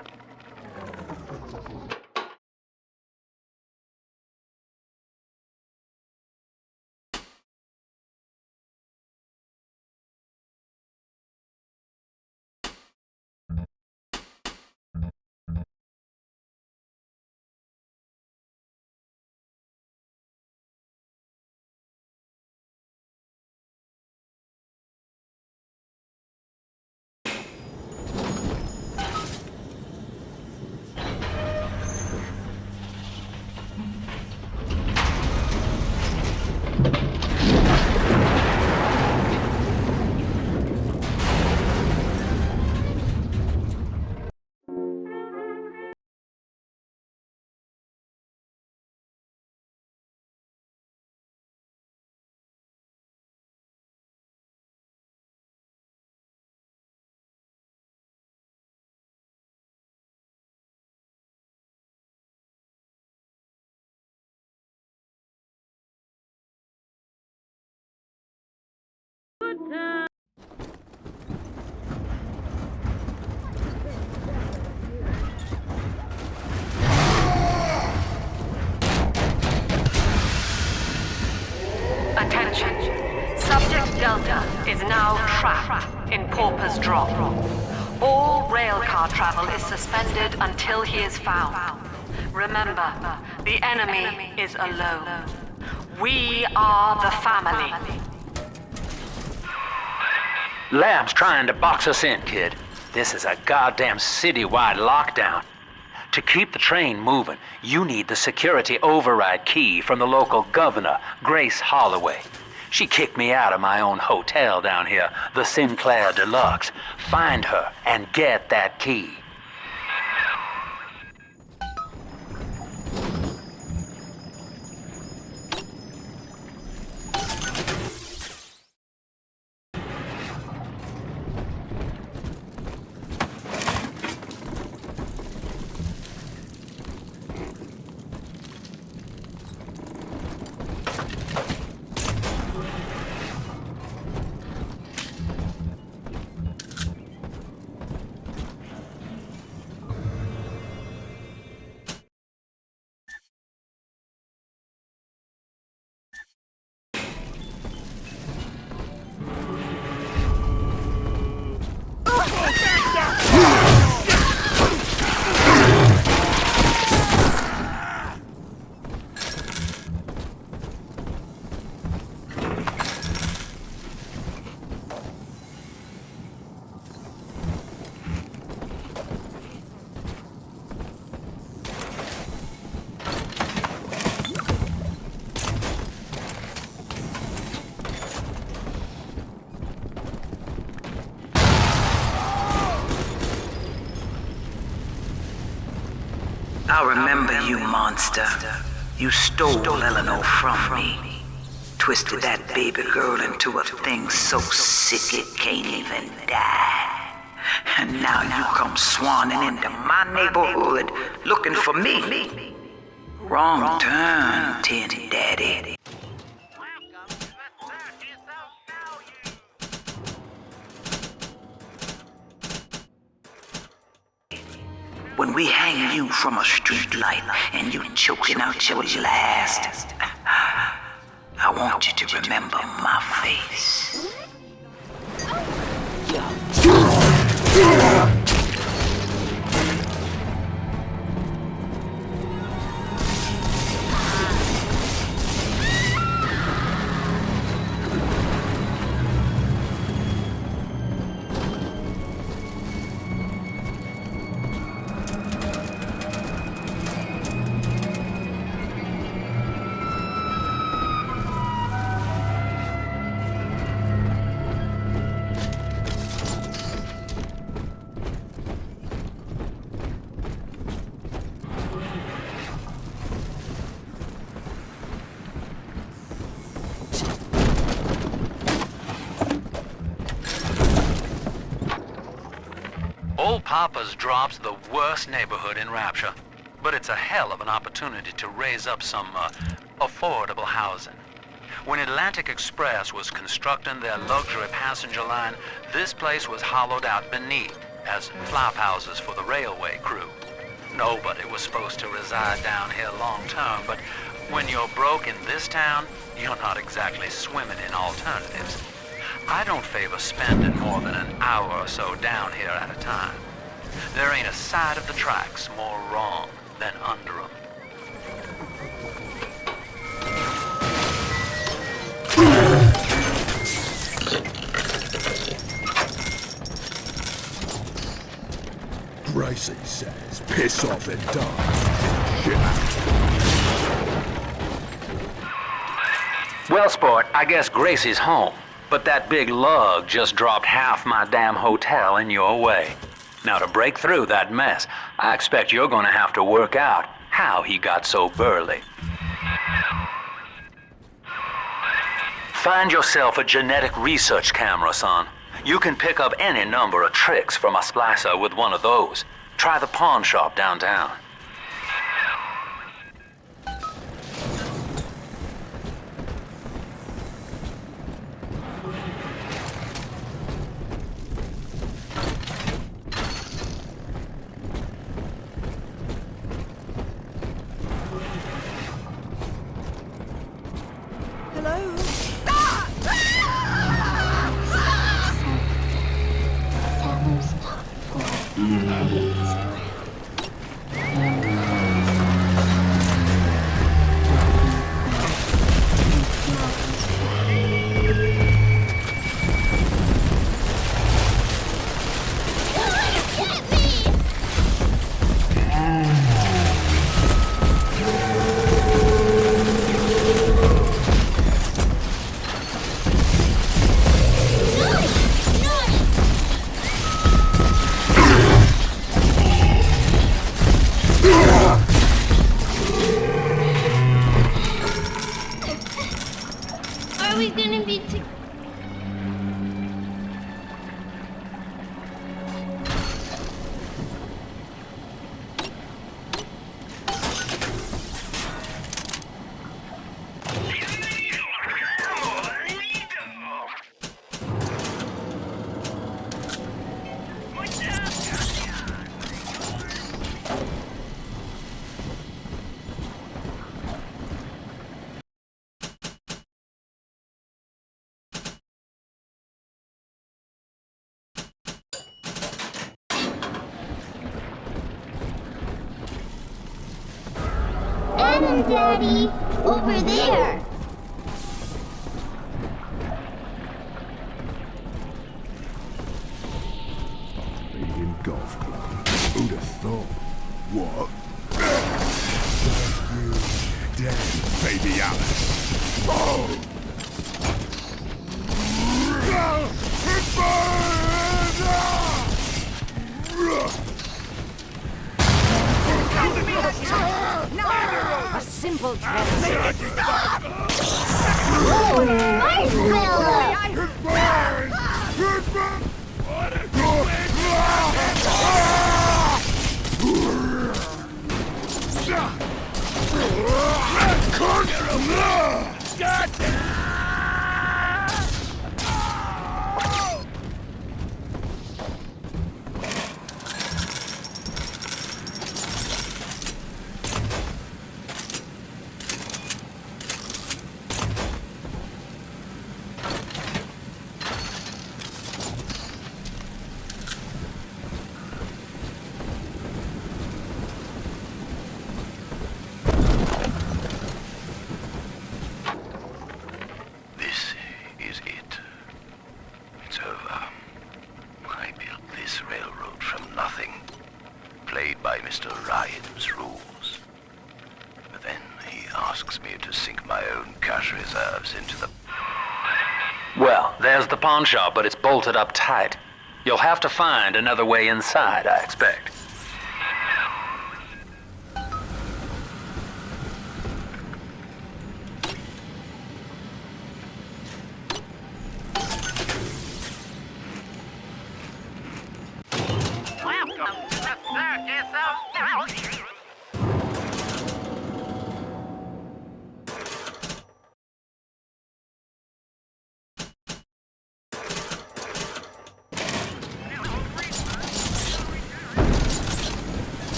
Attention. Subject Delta is now trapped in Pauper's Drop. All railcar travel is suspended until he is found. Remember, the enemy is alone. We are the family.
Lamb's trying to box us in, kid. This is a goddamn citywide lockdown. To keep the train moving, you need the security override key from the local governor, Grace Holloway. She kicked me out of my own hotel down here, the Sinclair Deluxe. Find her and get that key.
I remember you, monster. You stole Eleanor from me. Twisted that baby girl into a thing so sick it can't even die. And now you come swanning into my neighborhood looking for me. Wrong turn, Tin Daddy. When we hang you from a street light and you choking out your last, I want you to remember my face.
Old Papa's Drop's the worst neighborhood in Rapture, but it's a hell of an opportunity to raise up some, affordable housing. When Atlantic Express was constructing their luxury passenger line, this place was hollowed out beneath as flop houses for the railway crew. Nobody was supposed to reside down here long term, but when you're broke in this town, you're not exactly swimming in alternatives. I don't favor spending more than an hour or so down here at a time. There ain't a side of the tracks more wrong than under 'em.
Gracie says, piss off and die.
Well, sport, I guess Gracie's home. But that big lug just dropped half my damn hotel in your way. Now to break through that mess, I expect you're gonna have to work out how he got so burly. Find yourself a genetic research camera, son. You can pick up any number of tricks from a splicer with one of those. Try the pawn shop downtown.
Daddy, over there.
Vegan golf club. Who'd have thought? What? Damn, baby Alice. Oh!
A simple transit. Ooh,
Well, there's the pawn shop, but it's bolted up tight. You'll have to find another way inside, I expect.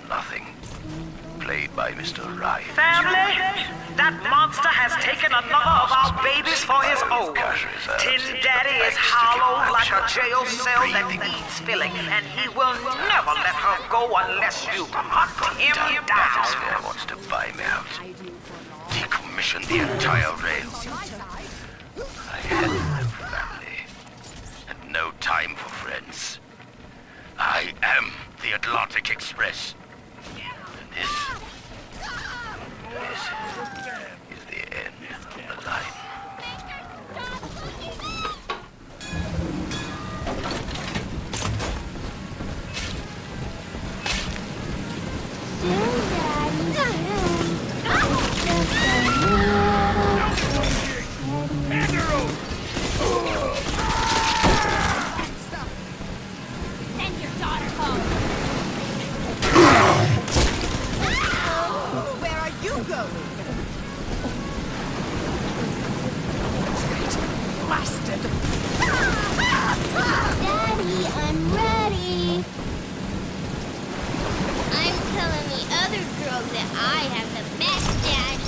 Nothing. Played by Mr. Ryan.
Family, that monster has taken another of our babies for his own. Tin Daddy is hollow like a jail cell that needs filling, and he will never let her go unless you hunt him down.
Atmosphere wants to buy me out. Decommission the entire rail. I had no family, and no time for friends. I am the Atlantic Express. And this is the end of the line.
Send your daughter home. Where are you going? Blasted. Daddy, I'm ready. I'm telling the other girls that I have the best daddy.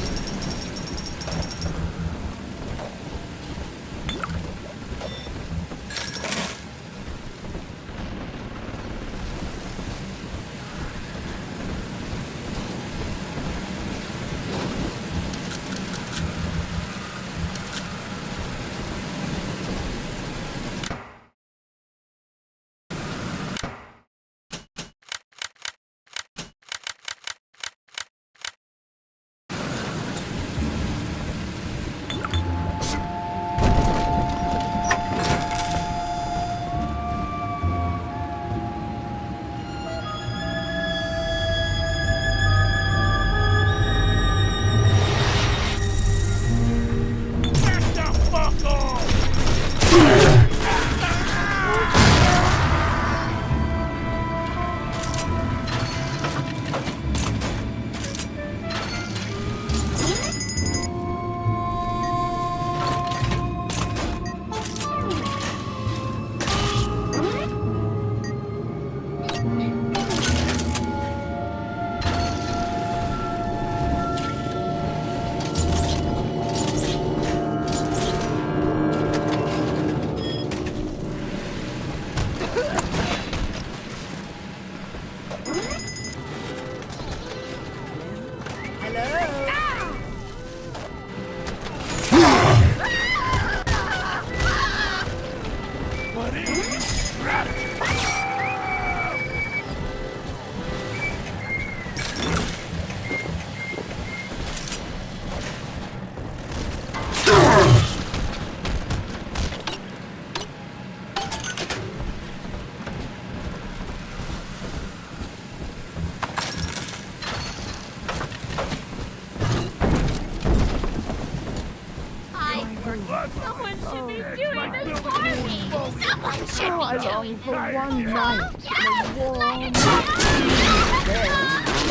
I long for one night in a warm bed.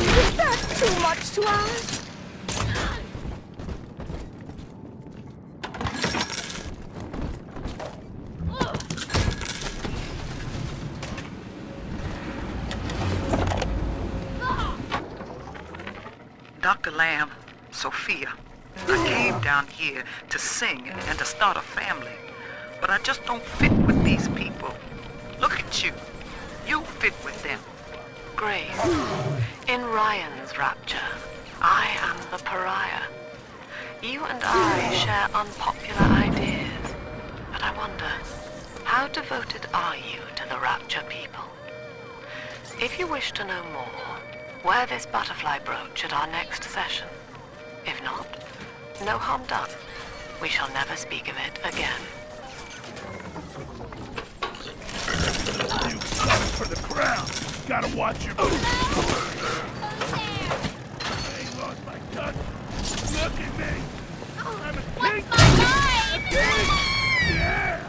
Is that too much to ask?
Dr. Lamb, Sophia, I came down here to sing and to start a family, but I just don't fit with these people. Look at you. You fit with them.
Grace, in Ryan's rapture, I am the pariah. You and I share unpopular ideas, but I wonder, how devoted are you to the rapture people? If you wish to know more, wear this butterfly brooch at our next session. If not, no harm done. We shall never speak of it again.
You coming for the crown. Gotta watch your moves. I ain't lost my touch. Look at me. I'm a king. A king. Yeah.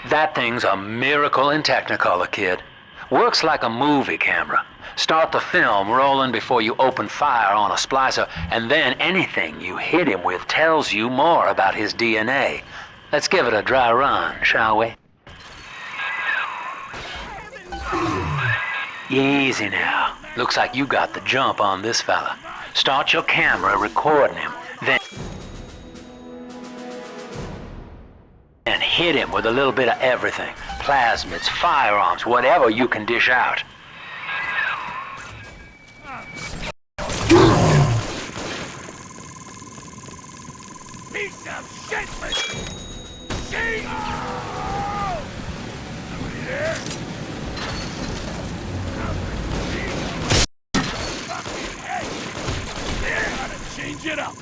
That thing's a miracle in Technicolor, kid. Works like a movie camera. Start the film rolling before you open fire on a splicer, and then anything you hit him with tells you more about his DNA. Let's give it a dry run, shall we? Easy now. Looks like you got the jump on this fella. Start your camera recording him, then and hit him with a little bit of everything. Plasmids, firearms, whatever you can dish out.
Piece of shit! See? Oh! Somebody there? Fucking head! There! Gotta change it up!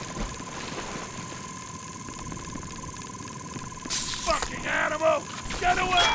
Fucking animal! Get away!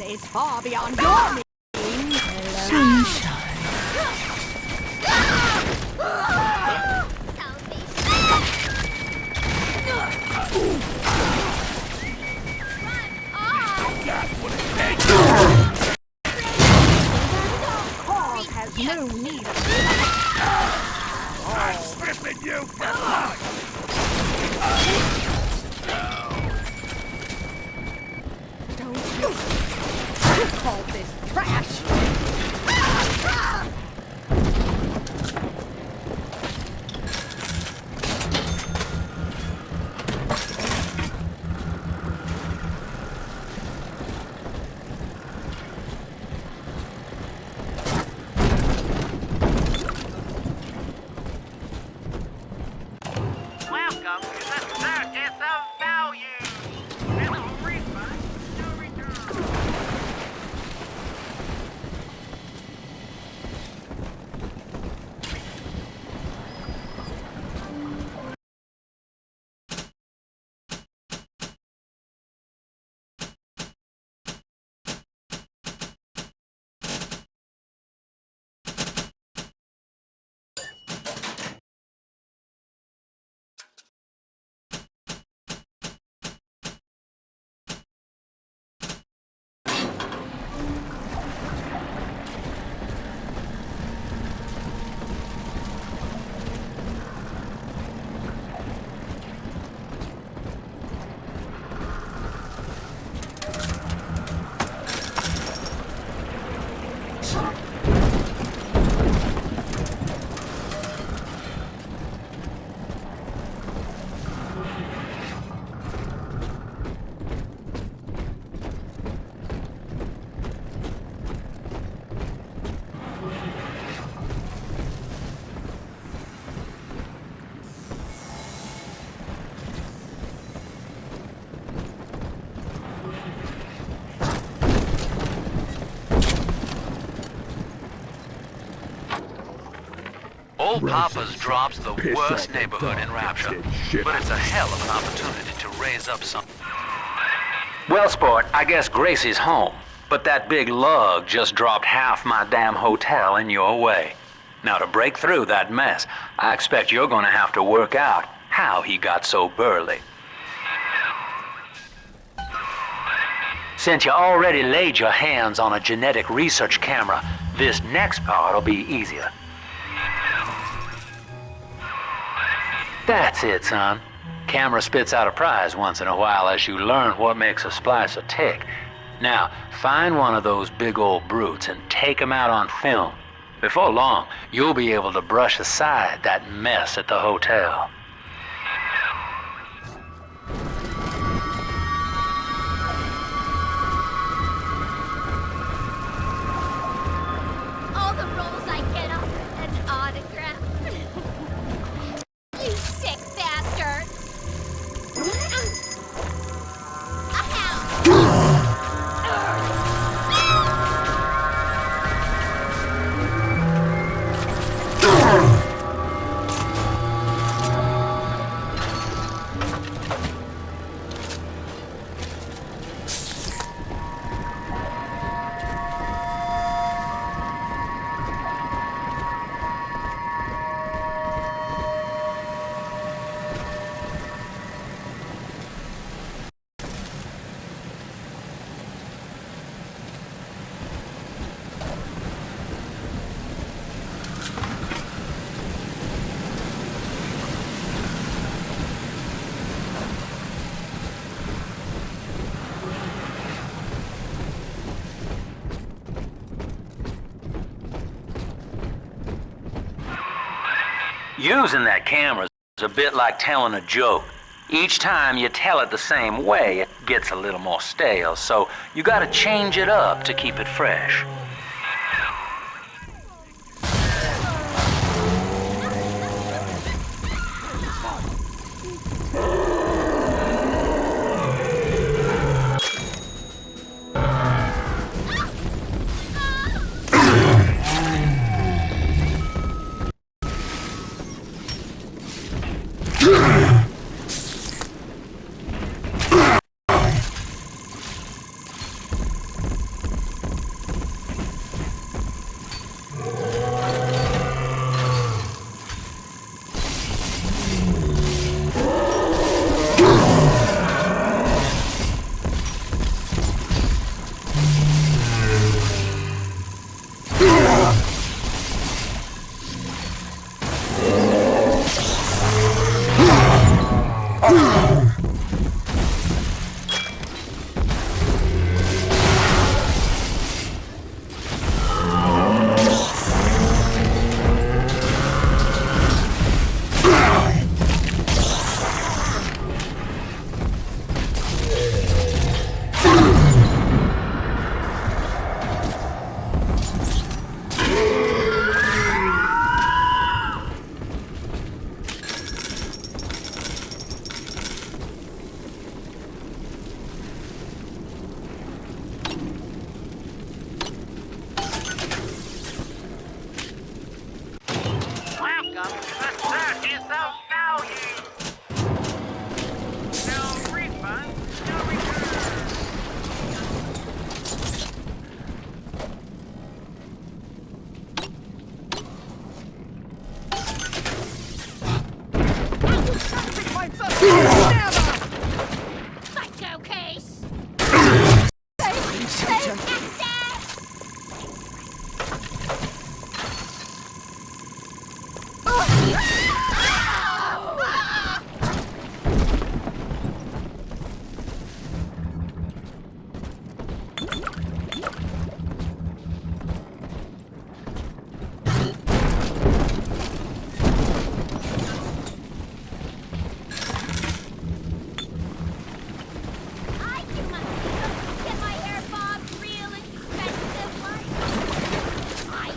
Is far beyond your means.
Sunshine.
Cause has no need of
I'm stripping you for life!
Don't you call this trash?
Welcome to the third
Old Papa's Drop's the worst neighborhood in Rapture, but it's a hell of an opportunity to raise up some... Well, sport, I guess Gracie's home, but that big lug just dropped half my damn hotel in your way. Now, to break through that mess, I expect you're gonna have to work out how he got so burly. Since you already laid your hands on a genetic research camera, this next part will be easier. That's it, son. Camera spits out a prize once in a while as you learn what makes a splicer tick. Now, find one of those big old brutes and take him out on film. Before long, you'll be able to brush aside that mess at the hotel.
All the roles I get are an autograph. You sick bastard!
Using that camera is a bit like telling a joke. Each time you tell it the same way, it gets a little more stale, so you gotta change it up to keep it fresh.
Psycho case! I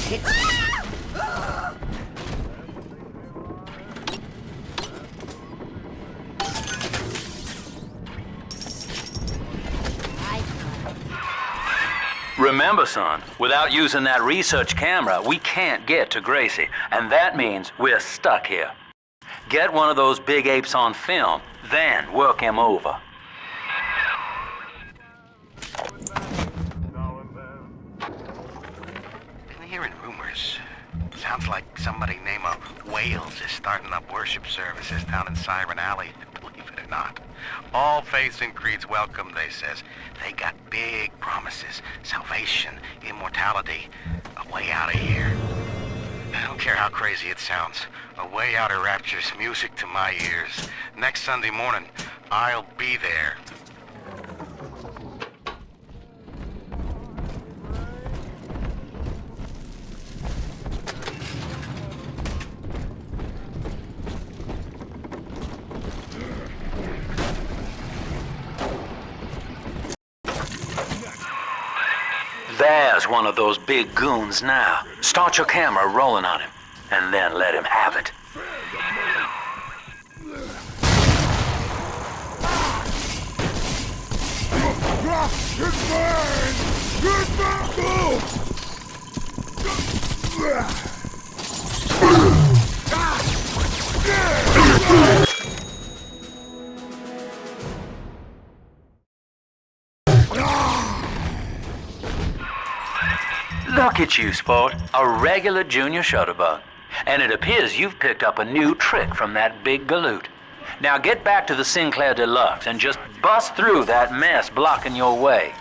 hits me.
Remember, son, without using that research camera, we can't get to Gracie, and that means we're stuck here. Get one of those big apes on film, then work him over.
I'm hearing rumors. Sounds like somebody named Wales is starting up worship services down in Siren Alley, believe it or not. All faiths and creeds welcome, they says. They got big promises, salvation, immortality, a way out of here. I don't care how crazy it sounds. A way out of rapture's music to my ears. Next Sunday morning, I'll be there.
There's one of those big goons now. Start your camera rolling on him, and then let him have it. Look at you, sport. A regular junior shutterbug. And it appears you've picked up a new trick from that big galoot. Now get back to the Sinclair Deluxe and just bust through that mess blocking your way.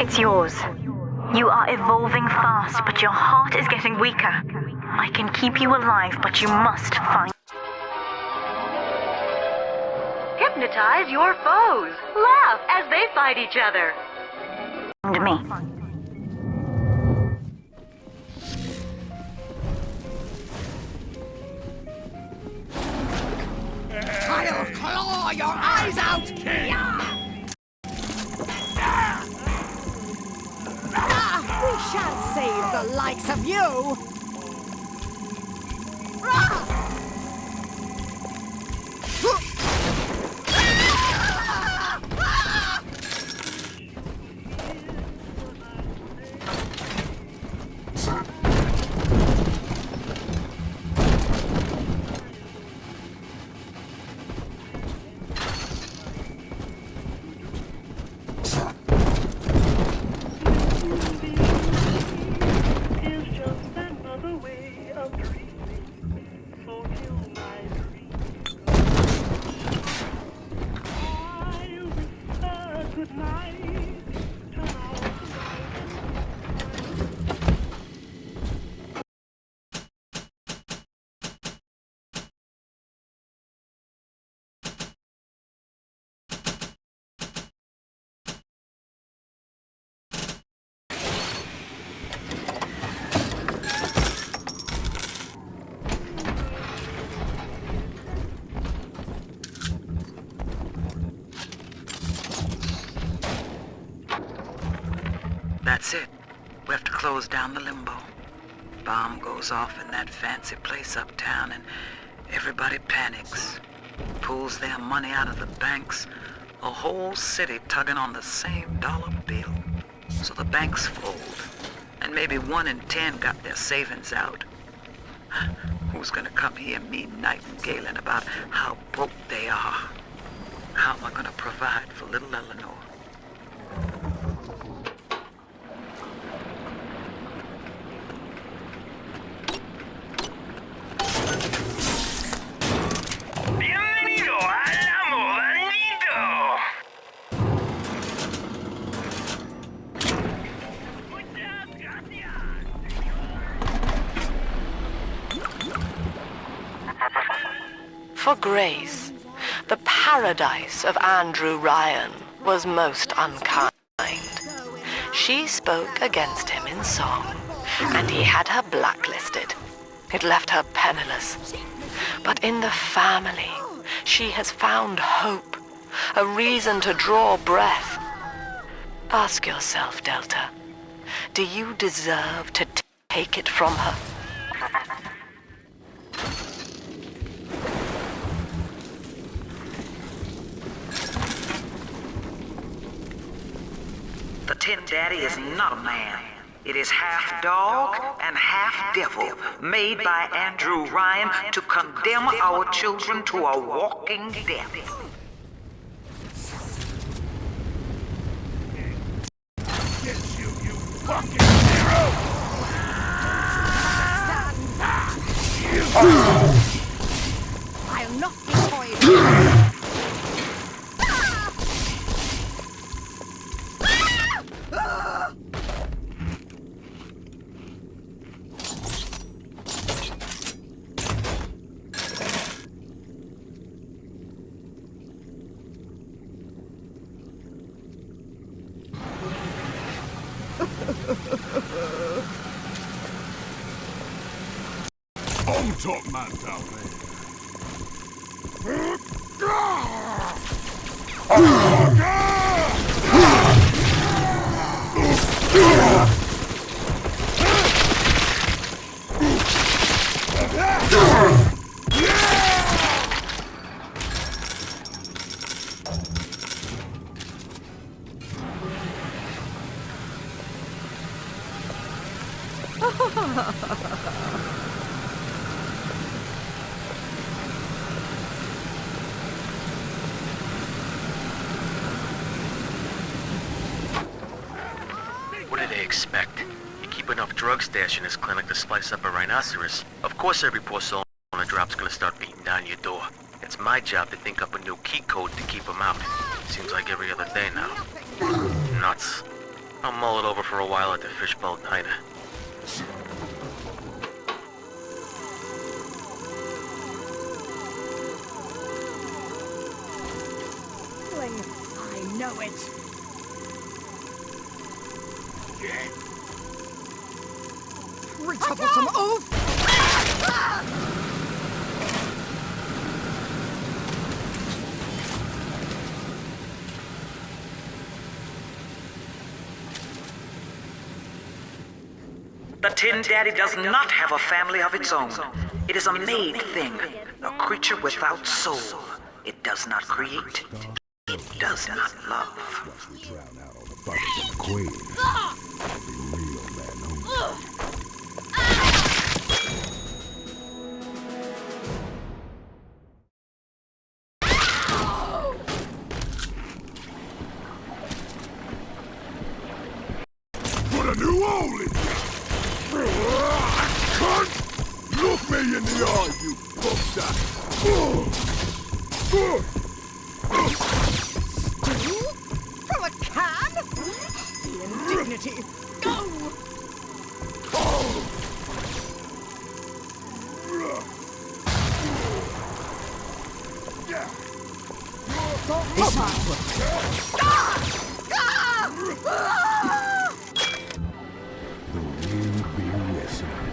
It's yours. You are evolving fast, but your heart is getting weaker. I can keep you alive, but you must find...
Hypnotize your foes. Laugh as they fight each other.
...me.
I'll claw your eyes out! Yeah. We shall save the likes of you!
That's it. We have to close down the limbo. Bomb goes off in that fancy place uptown and everybody panics. Pulls their money out of the banks. A whole city tugging on the same dollar bill. So the banks fold. And maybe 1 in 10 got their savings out. Who's gonna come hear me nightingaling about how broke they are? How am I gonna provide for little Eleanor?
for grace, the paradise of Andrew Ryan was most unkind. She spoke against him in song, and he had her blacklisted. It left her penniless. But in the family, she has found hope, a reason to draw breath. Ask yourself, Delta, do you deserve to take it from her?
The Tin Daddy is not a man. It is half dog and half devil, made by Andrew Ryan to condemn our children to a walking death.
Get you, you fucking hero!
I'll not be toyed.
On top man down
What do they expect? You keep enough drug stash in this clinic to slice up a rhinoceros. Of course every poor soul on a drop's gonna start beating down your door. It's my job to think up a new key code to keep them out. Seems like every other day now. Nuts. I'll mull it over for a while at the fishbowl diner.
I know it. Retroublesome oath!
The Tin Daddy does not have a family of its own. It is a made thing, a creature without soul. It does not create. It does not love.
We drown out all the buggers and the queen. Be real, man. Put a new hole in you! Cunt! Look me in the eye, you
Stew? From a can? The indignity! Go!
The wind be whistling.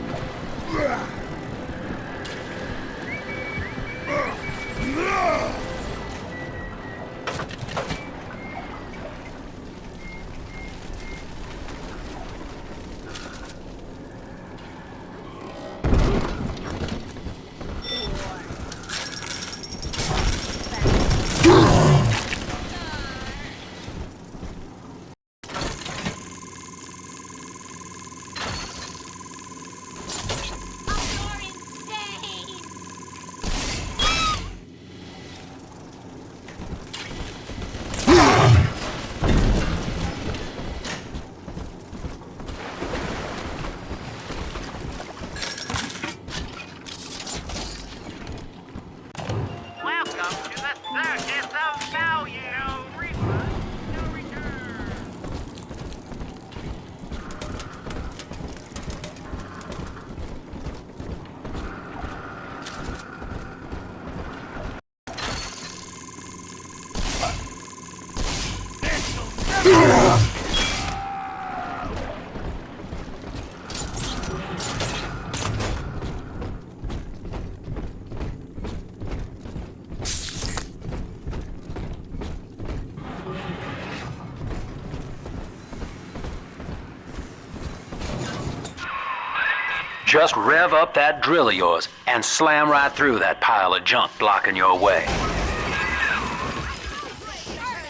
Just rev up that drill of yours and slam right through that pile of junk blocking your way.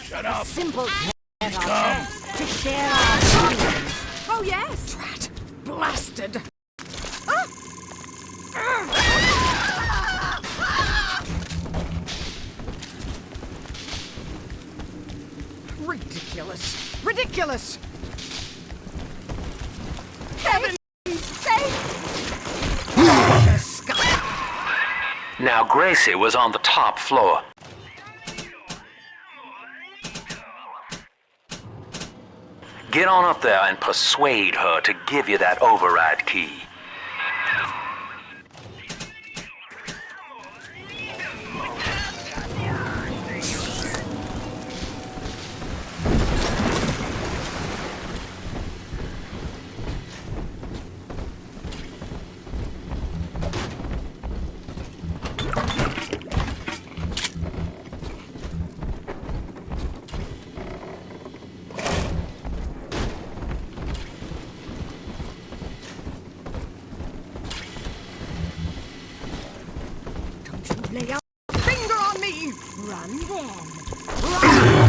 Shut up!
Simple
Come.
to share our problems. Oh yes! Drat! Blasted! Ridiculous! Ridiculous! Heaven's sake!
Now Gracie was on the top floor. Get on up there and persuade her to give you that override key.
Lay a finger on me! Run then! Run!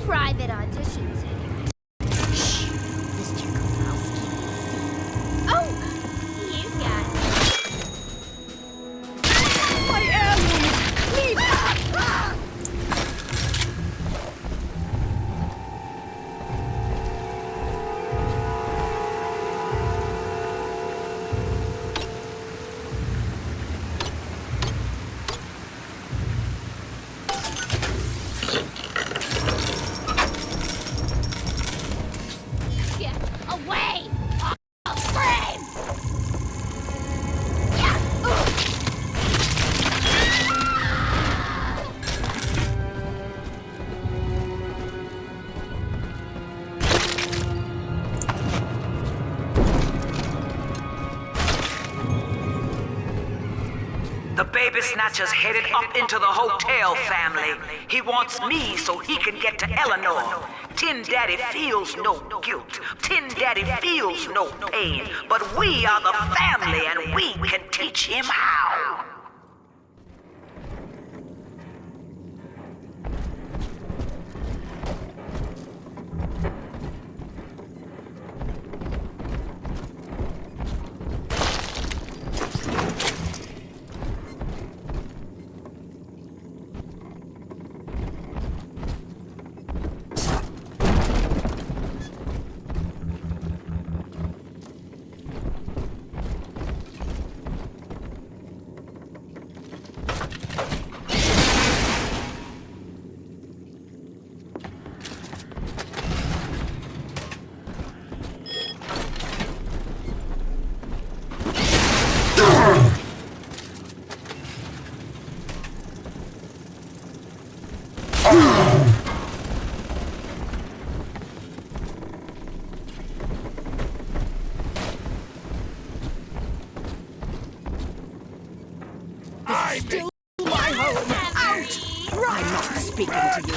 Private auditions, anyway. Shh! Mr. Kowalski will see. Oh! You got it.
My enemies! Leave!
Away! I'll scream!
The baby snatcher's headed up into the hotel family. He wants me so he can get to Eleanor. Tin Daddy feels no guilt. Tin Daddy feels no pain. But we are the family and we can teach him how.
Still my home! Out! I'm not speaking to you.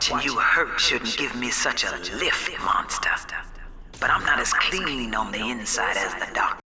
Watching you hurt shouldn't give me such a lift, monster. But I'm not as clean on the inside as the doctor.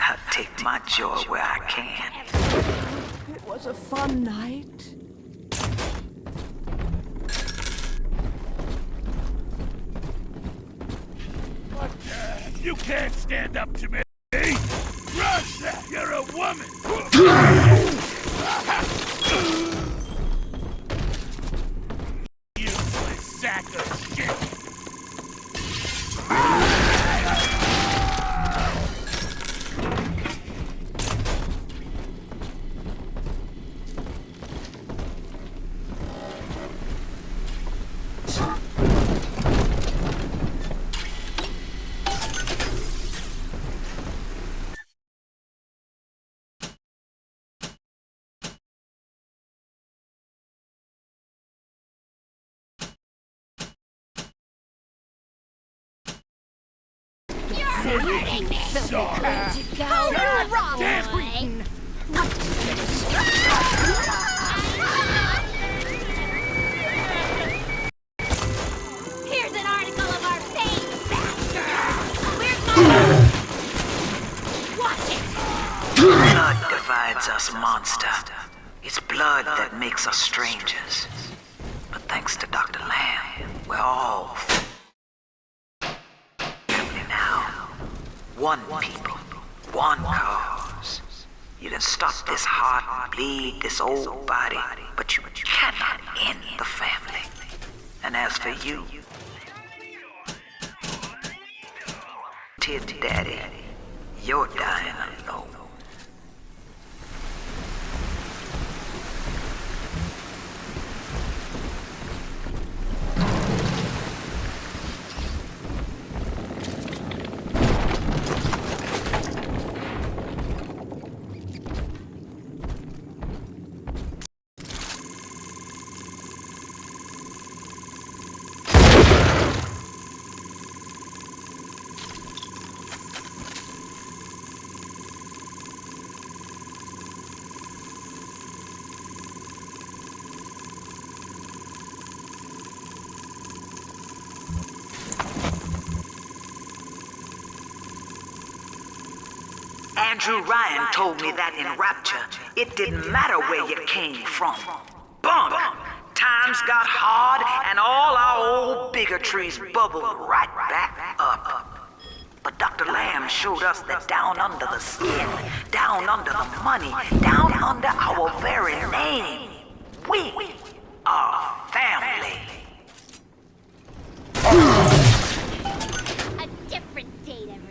I'll take my joy where I can.
It was a fun night.
What the? You can't stand up to me! Russia, you're a woman! Useless sack of shit!
You're hurting me! Where'd you go? You're wrong, Queen! Here's an article of our fate! Where's my... Watch it!
Blood divides us, monster. It's blood that makes us strangers. But thanks to Dr. Lamb, we're all family now. One people, one cause. You can stop this heart bleed, this old body, but you cannot end the family. And as for you, Tid Daddy, you're dying alone. Andrew Ryan told me that in Rapture, it didn't matter where you came from. Bunk! Times got hard and all our old bigotries bubbled right back up. But Dr. Lamb showed us that down under the skin, down under the money, down under our very name, we are family.
A different date, everyone.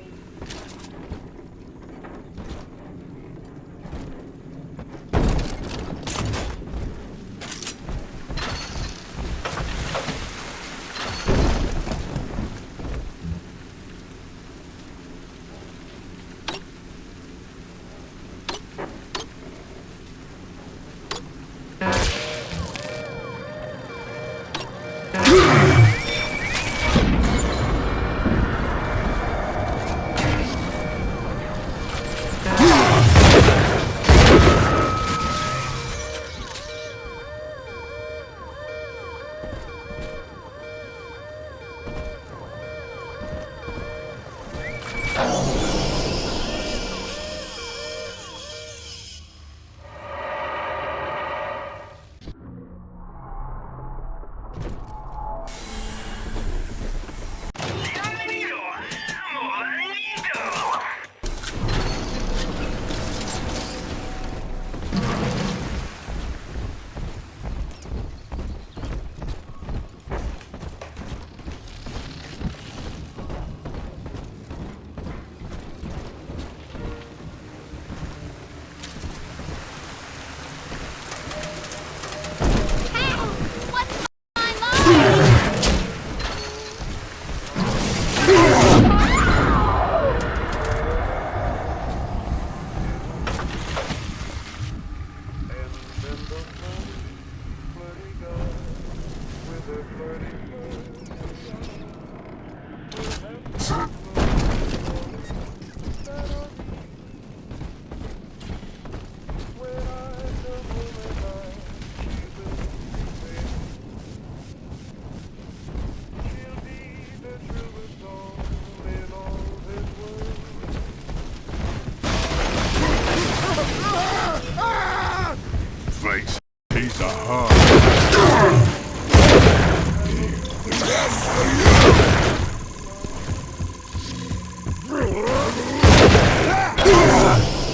Face, piece of heart.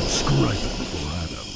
Scraping for Adam.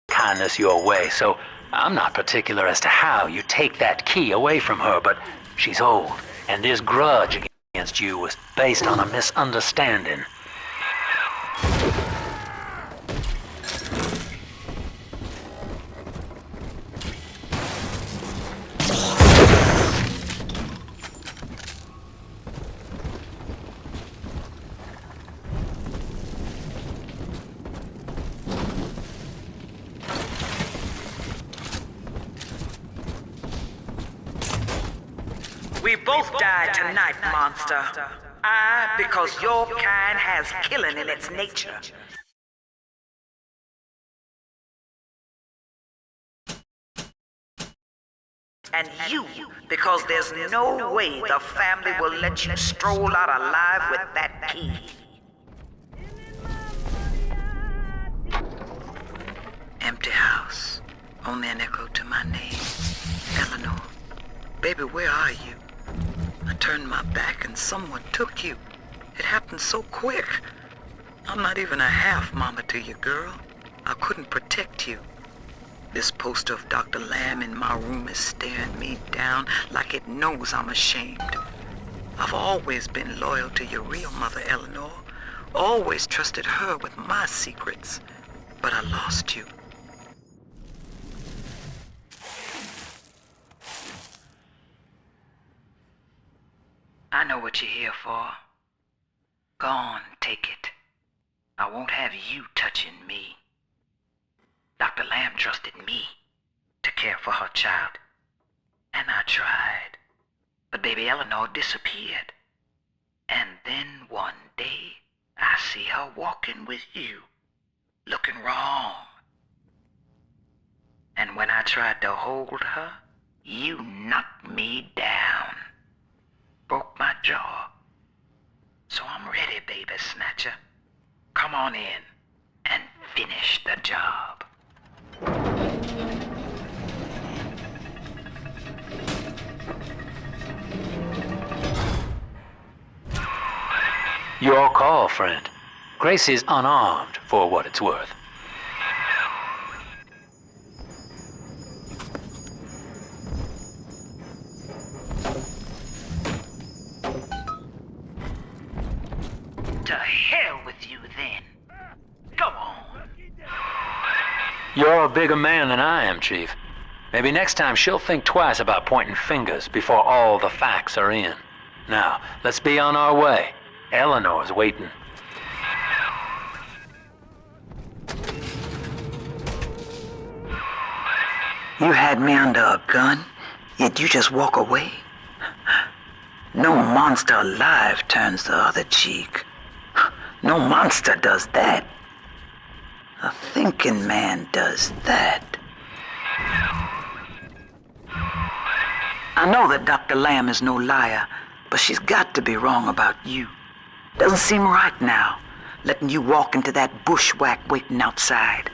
Kindness your way, so I'm not particular as to how you take that key away from her, but she's old, and this grudge against you was based on a misunderstanding.
We both died tonight, monster. I, because your kind has killing in its nature. And you, because there's no way the family will let you stroll out alive with that key.
Empty house. Only an echo to my name. Eleanor. Baby, where are you? I turned my back and someone took you. It happened so quick. I'm not even a half mama to you, girl. I couldn't protect you. This poster of Dr. Lamb in my room is staring me down like it knows I'm ashamed. I've always been loyal to your real mother, Eleanor. Always trusted her with my secrets. But I lost you. I know what you're here for. Go on, take it. I won't have you touching me. Dr. Lamb trusted me to care for her child. And I tried. But baby Eleanor disappeared. And then one day, I see her walking with you, looking wrong. And when I tried to hold her, you knocked me down. Broke my jaw. So I'm ready, baby snatcher. Come on in and finish the job.
Your call, friend. Grace is unarmed, for what it's worth.
To hell with you then. Go on.
You're a bigger man than I am, Chief. Maybe next time she'll think twice about pointing fingers before all the facts are in. Now, let's be on our way. Eleanor's waiting.
You had me under a gun, yet you just walk away? No monster alive turns the other cheek. No monster does that. A thinking man does that. I know that Dr. Lamb is no liar, but she's got to be wrong about you. Doesn't seem right now, letting you walk into that bushwhack waiting outside.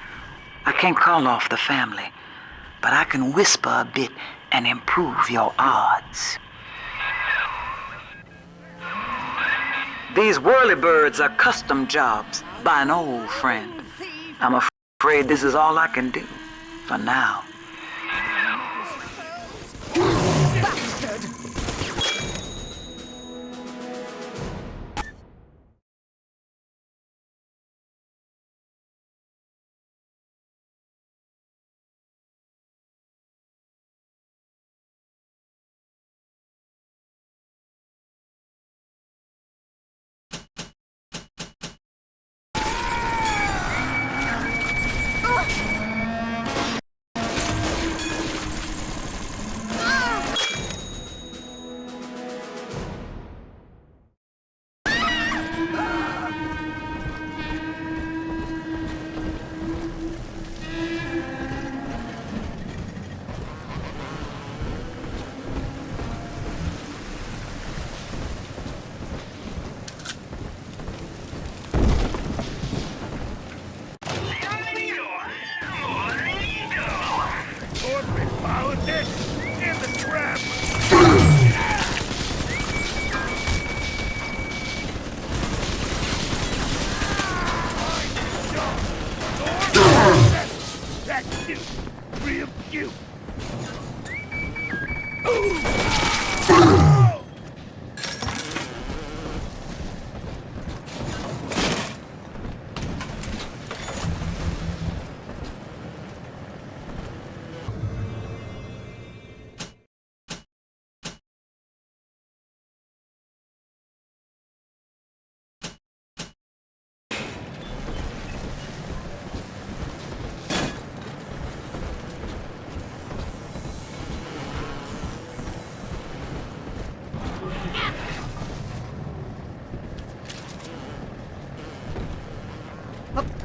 I can't call off the family, but I can whisper a bit and improve your odds. These whirlybirds are custom jobs by an old friend. I'm afraid this is all I can do for now.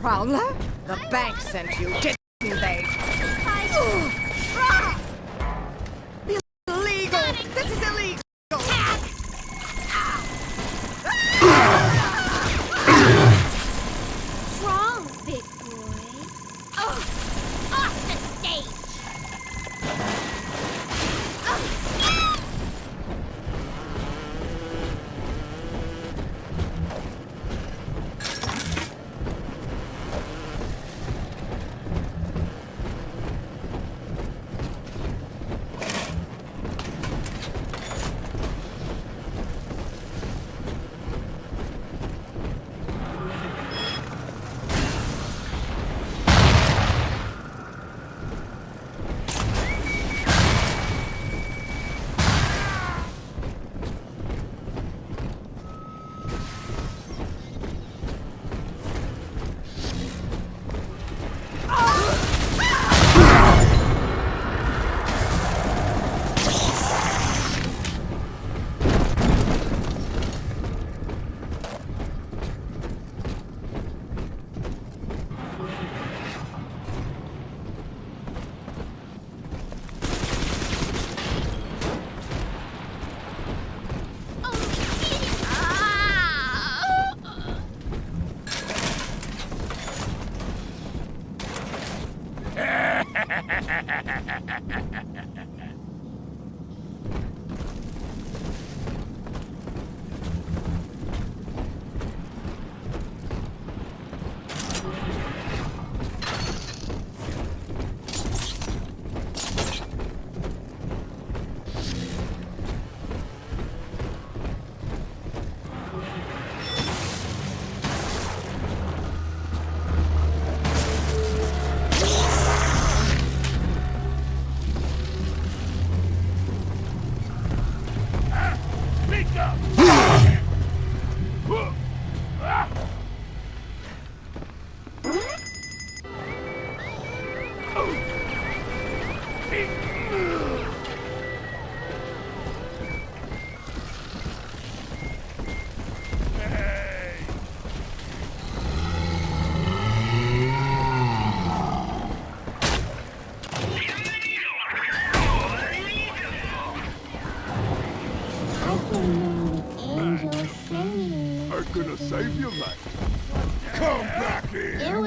Prowler? The bank sent you, didn't they? Illegal! This is illegal!
What's wrong, big boy? Off the stage!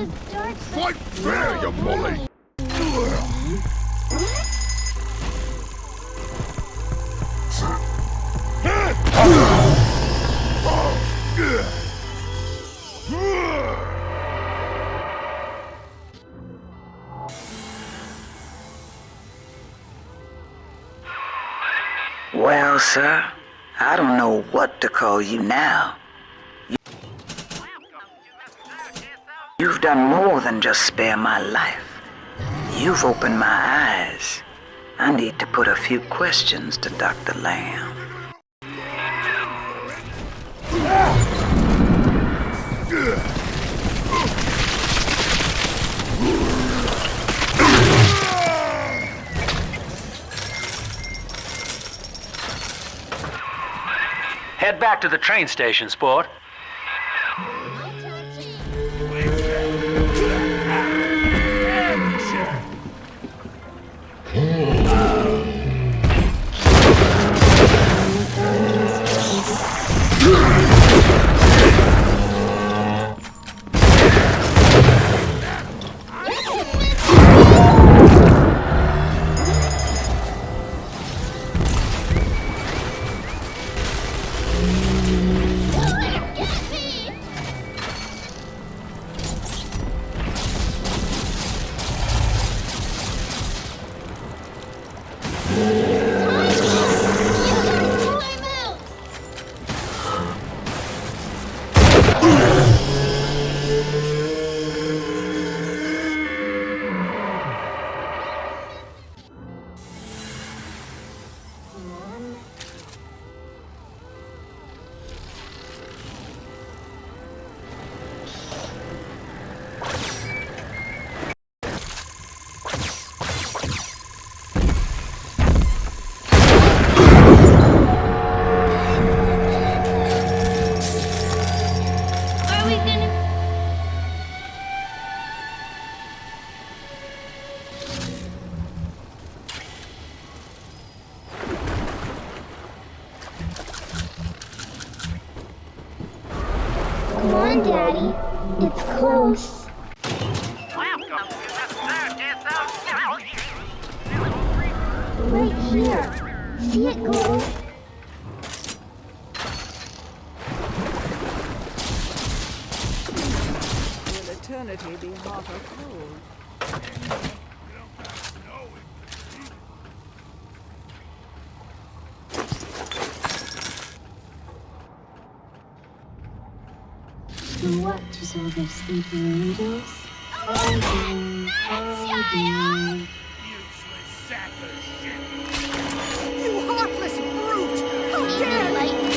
was dark.
Fight fair, you bully!
Well, sir, I don't know what to call you now. You've done more than just spare my life. You've opened my eyes. I need to put a few questions to Dr. Lamb.
Head back to the train station, sport.
Come on, Daddy. It's close. Right here. See it glow?
Will eternity be hot or cold?
What does all those sleeping angels? Oh,
Useless sack of shit! You heartless brute! How dare you!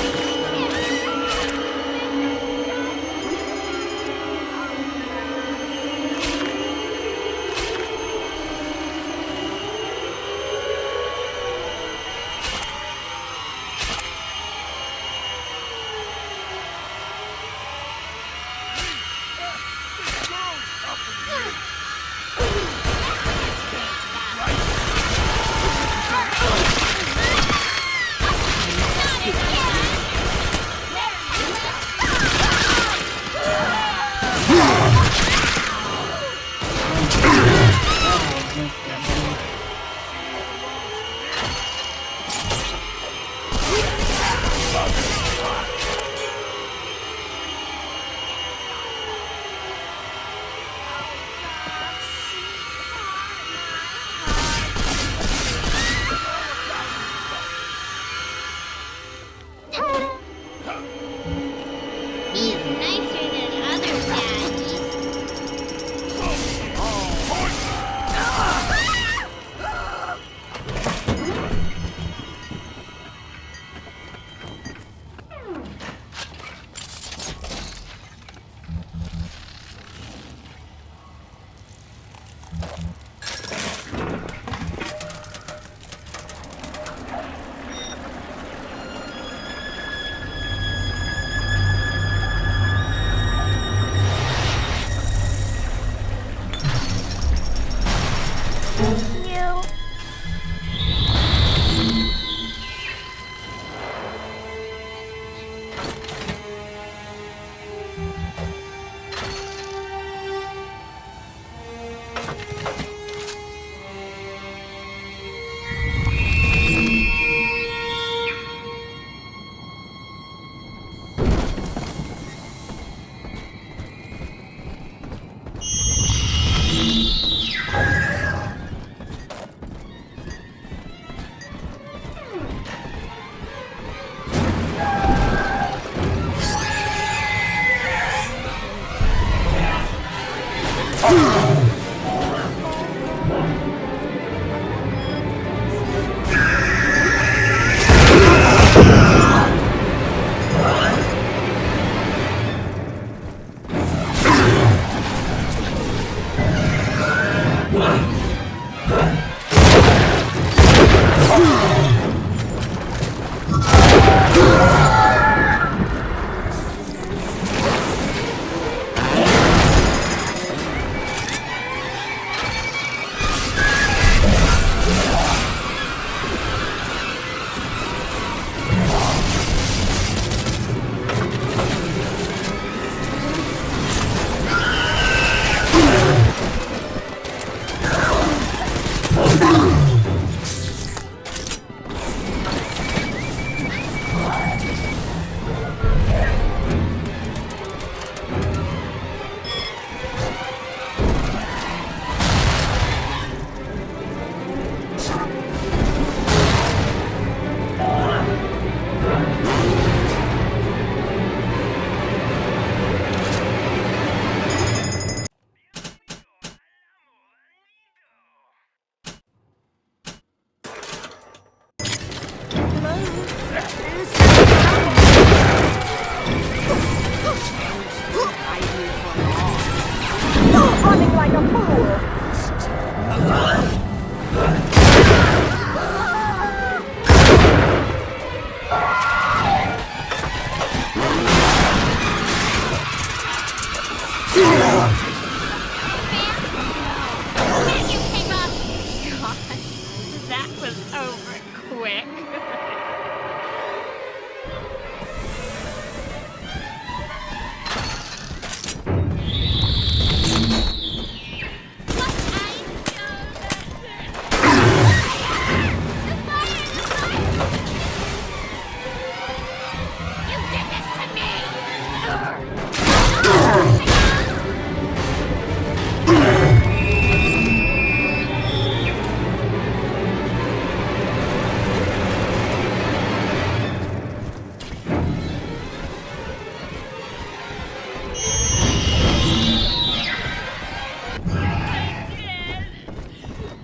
That was over quick.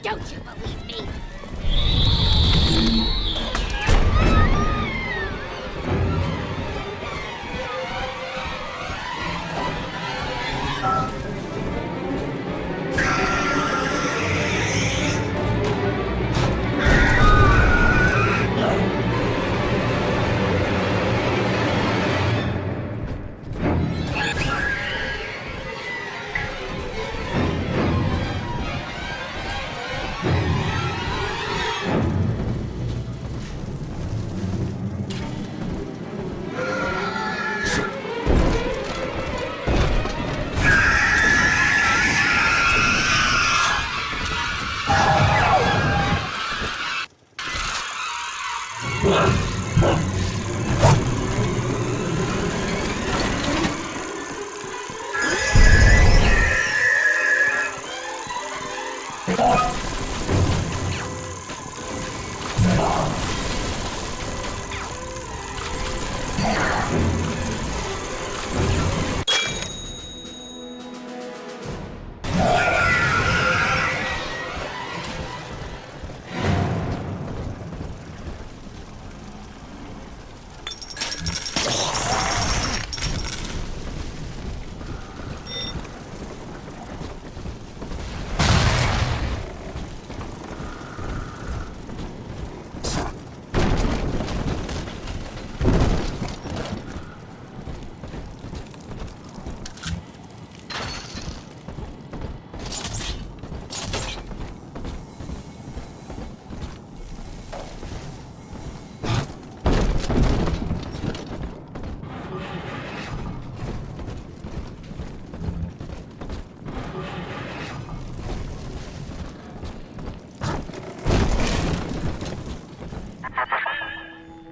Don't you believe me?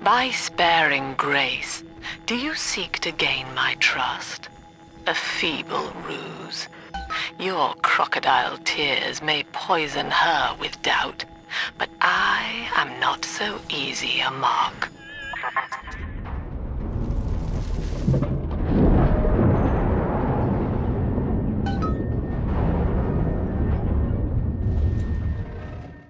By sparing grace, do you seek to gain my trust? A feeble ruse. Your crocodile tears may poison her with doubt, but I am not so easy a mark.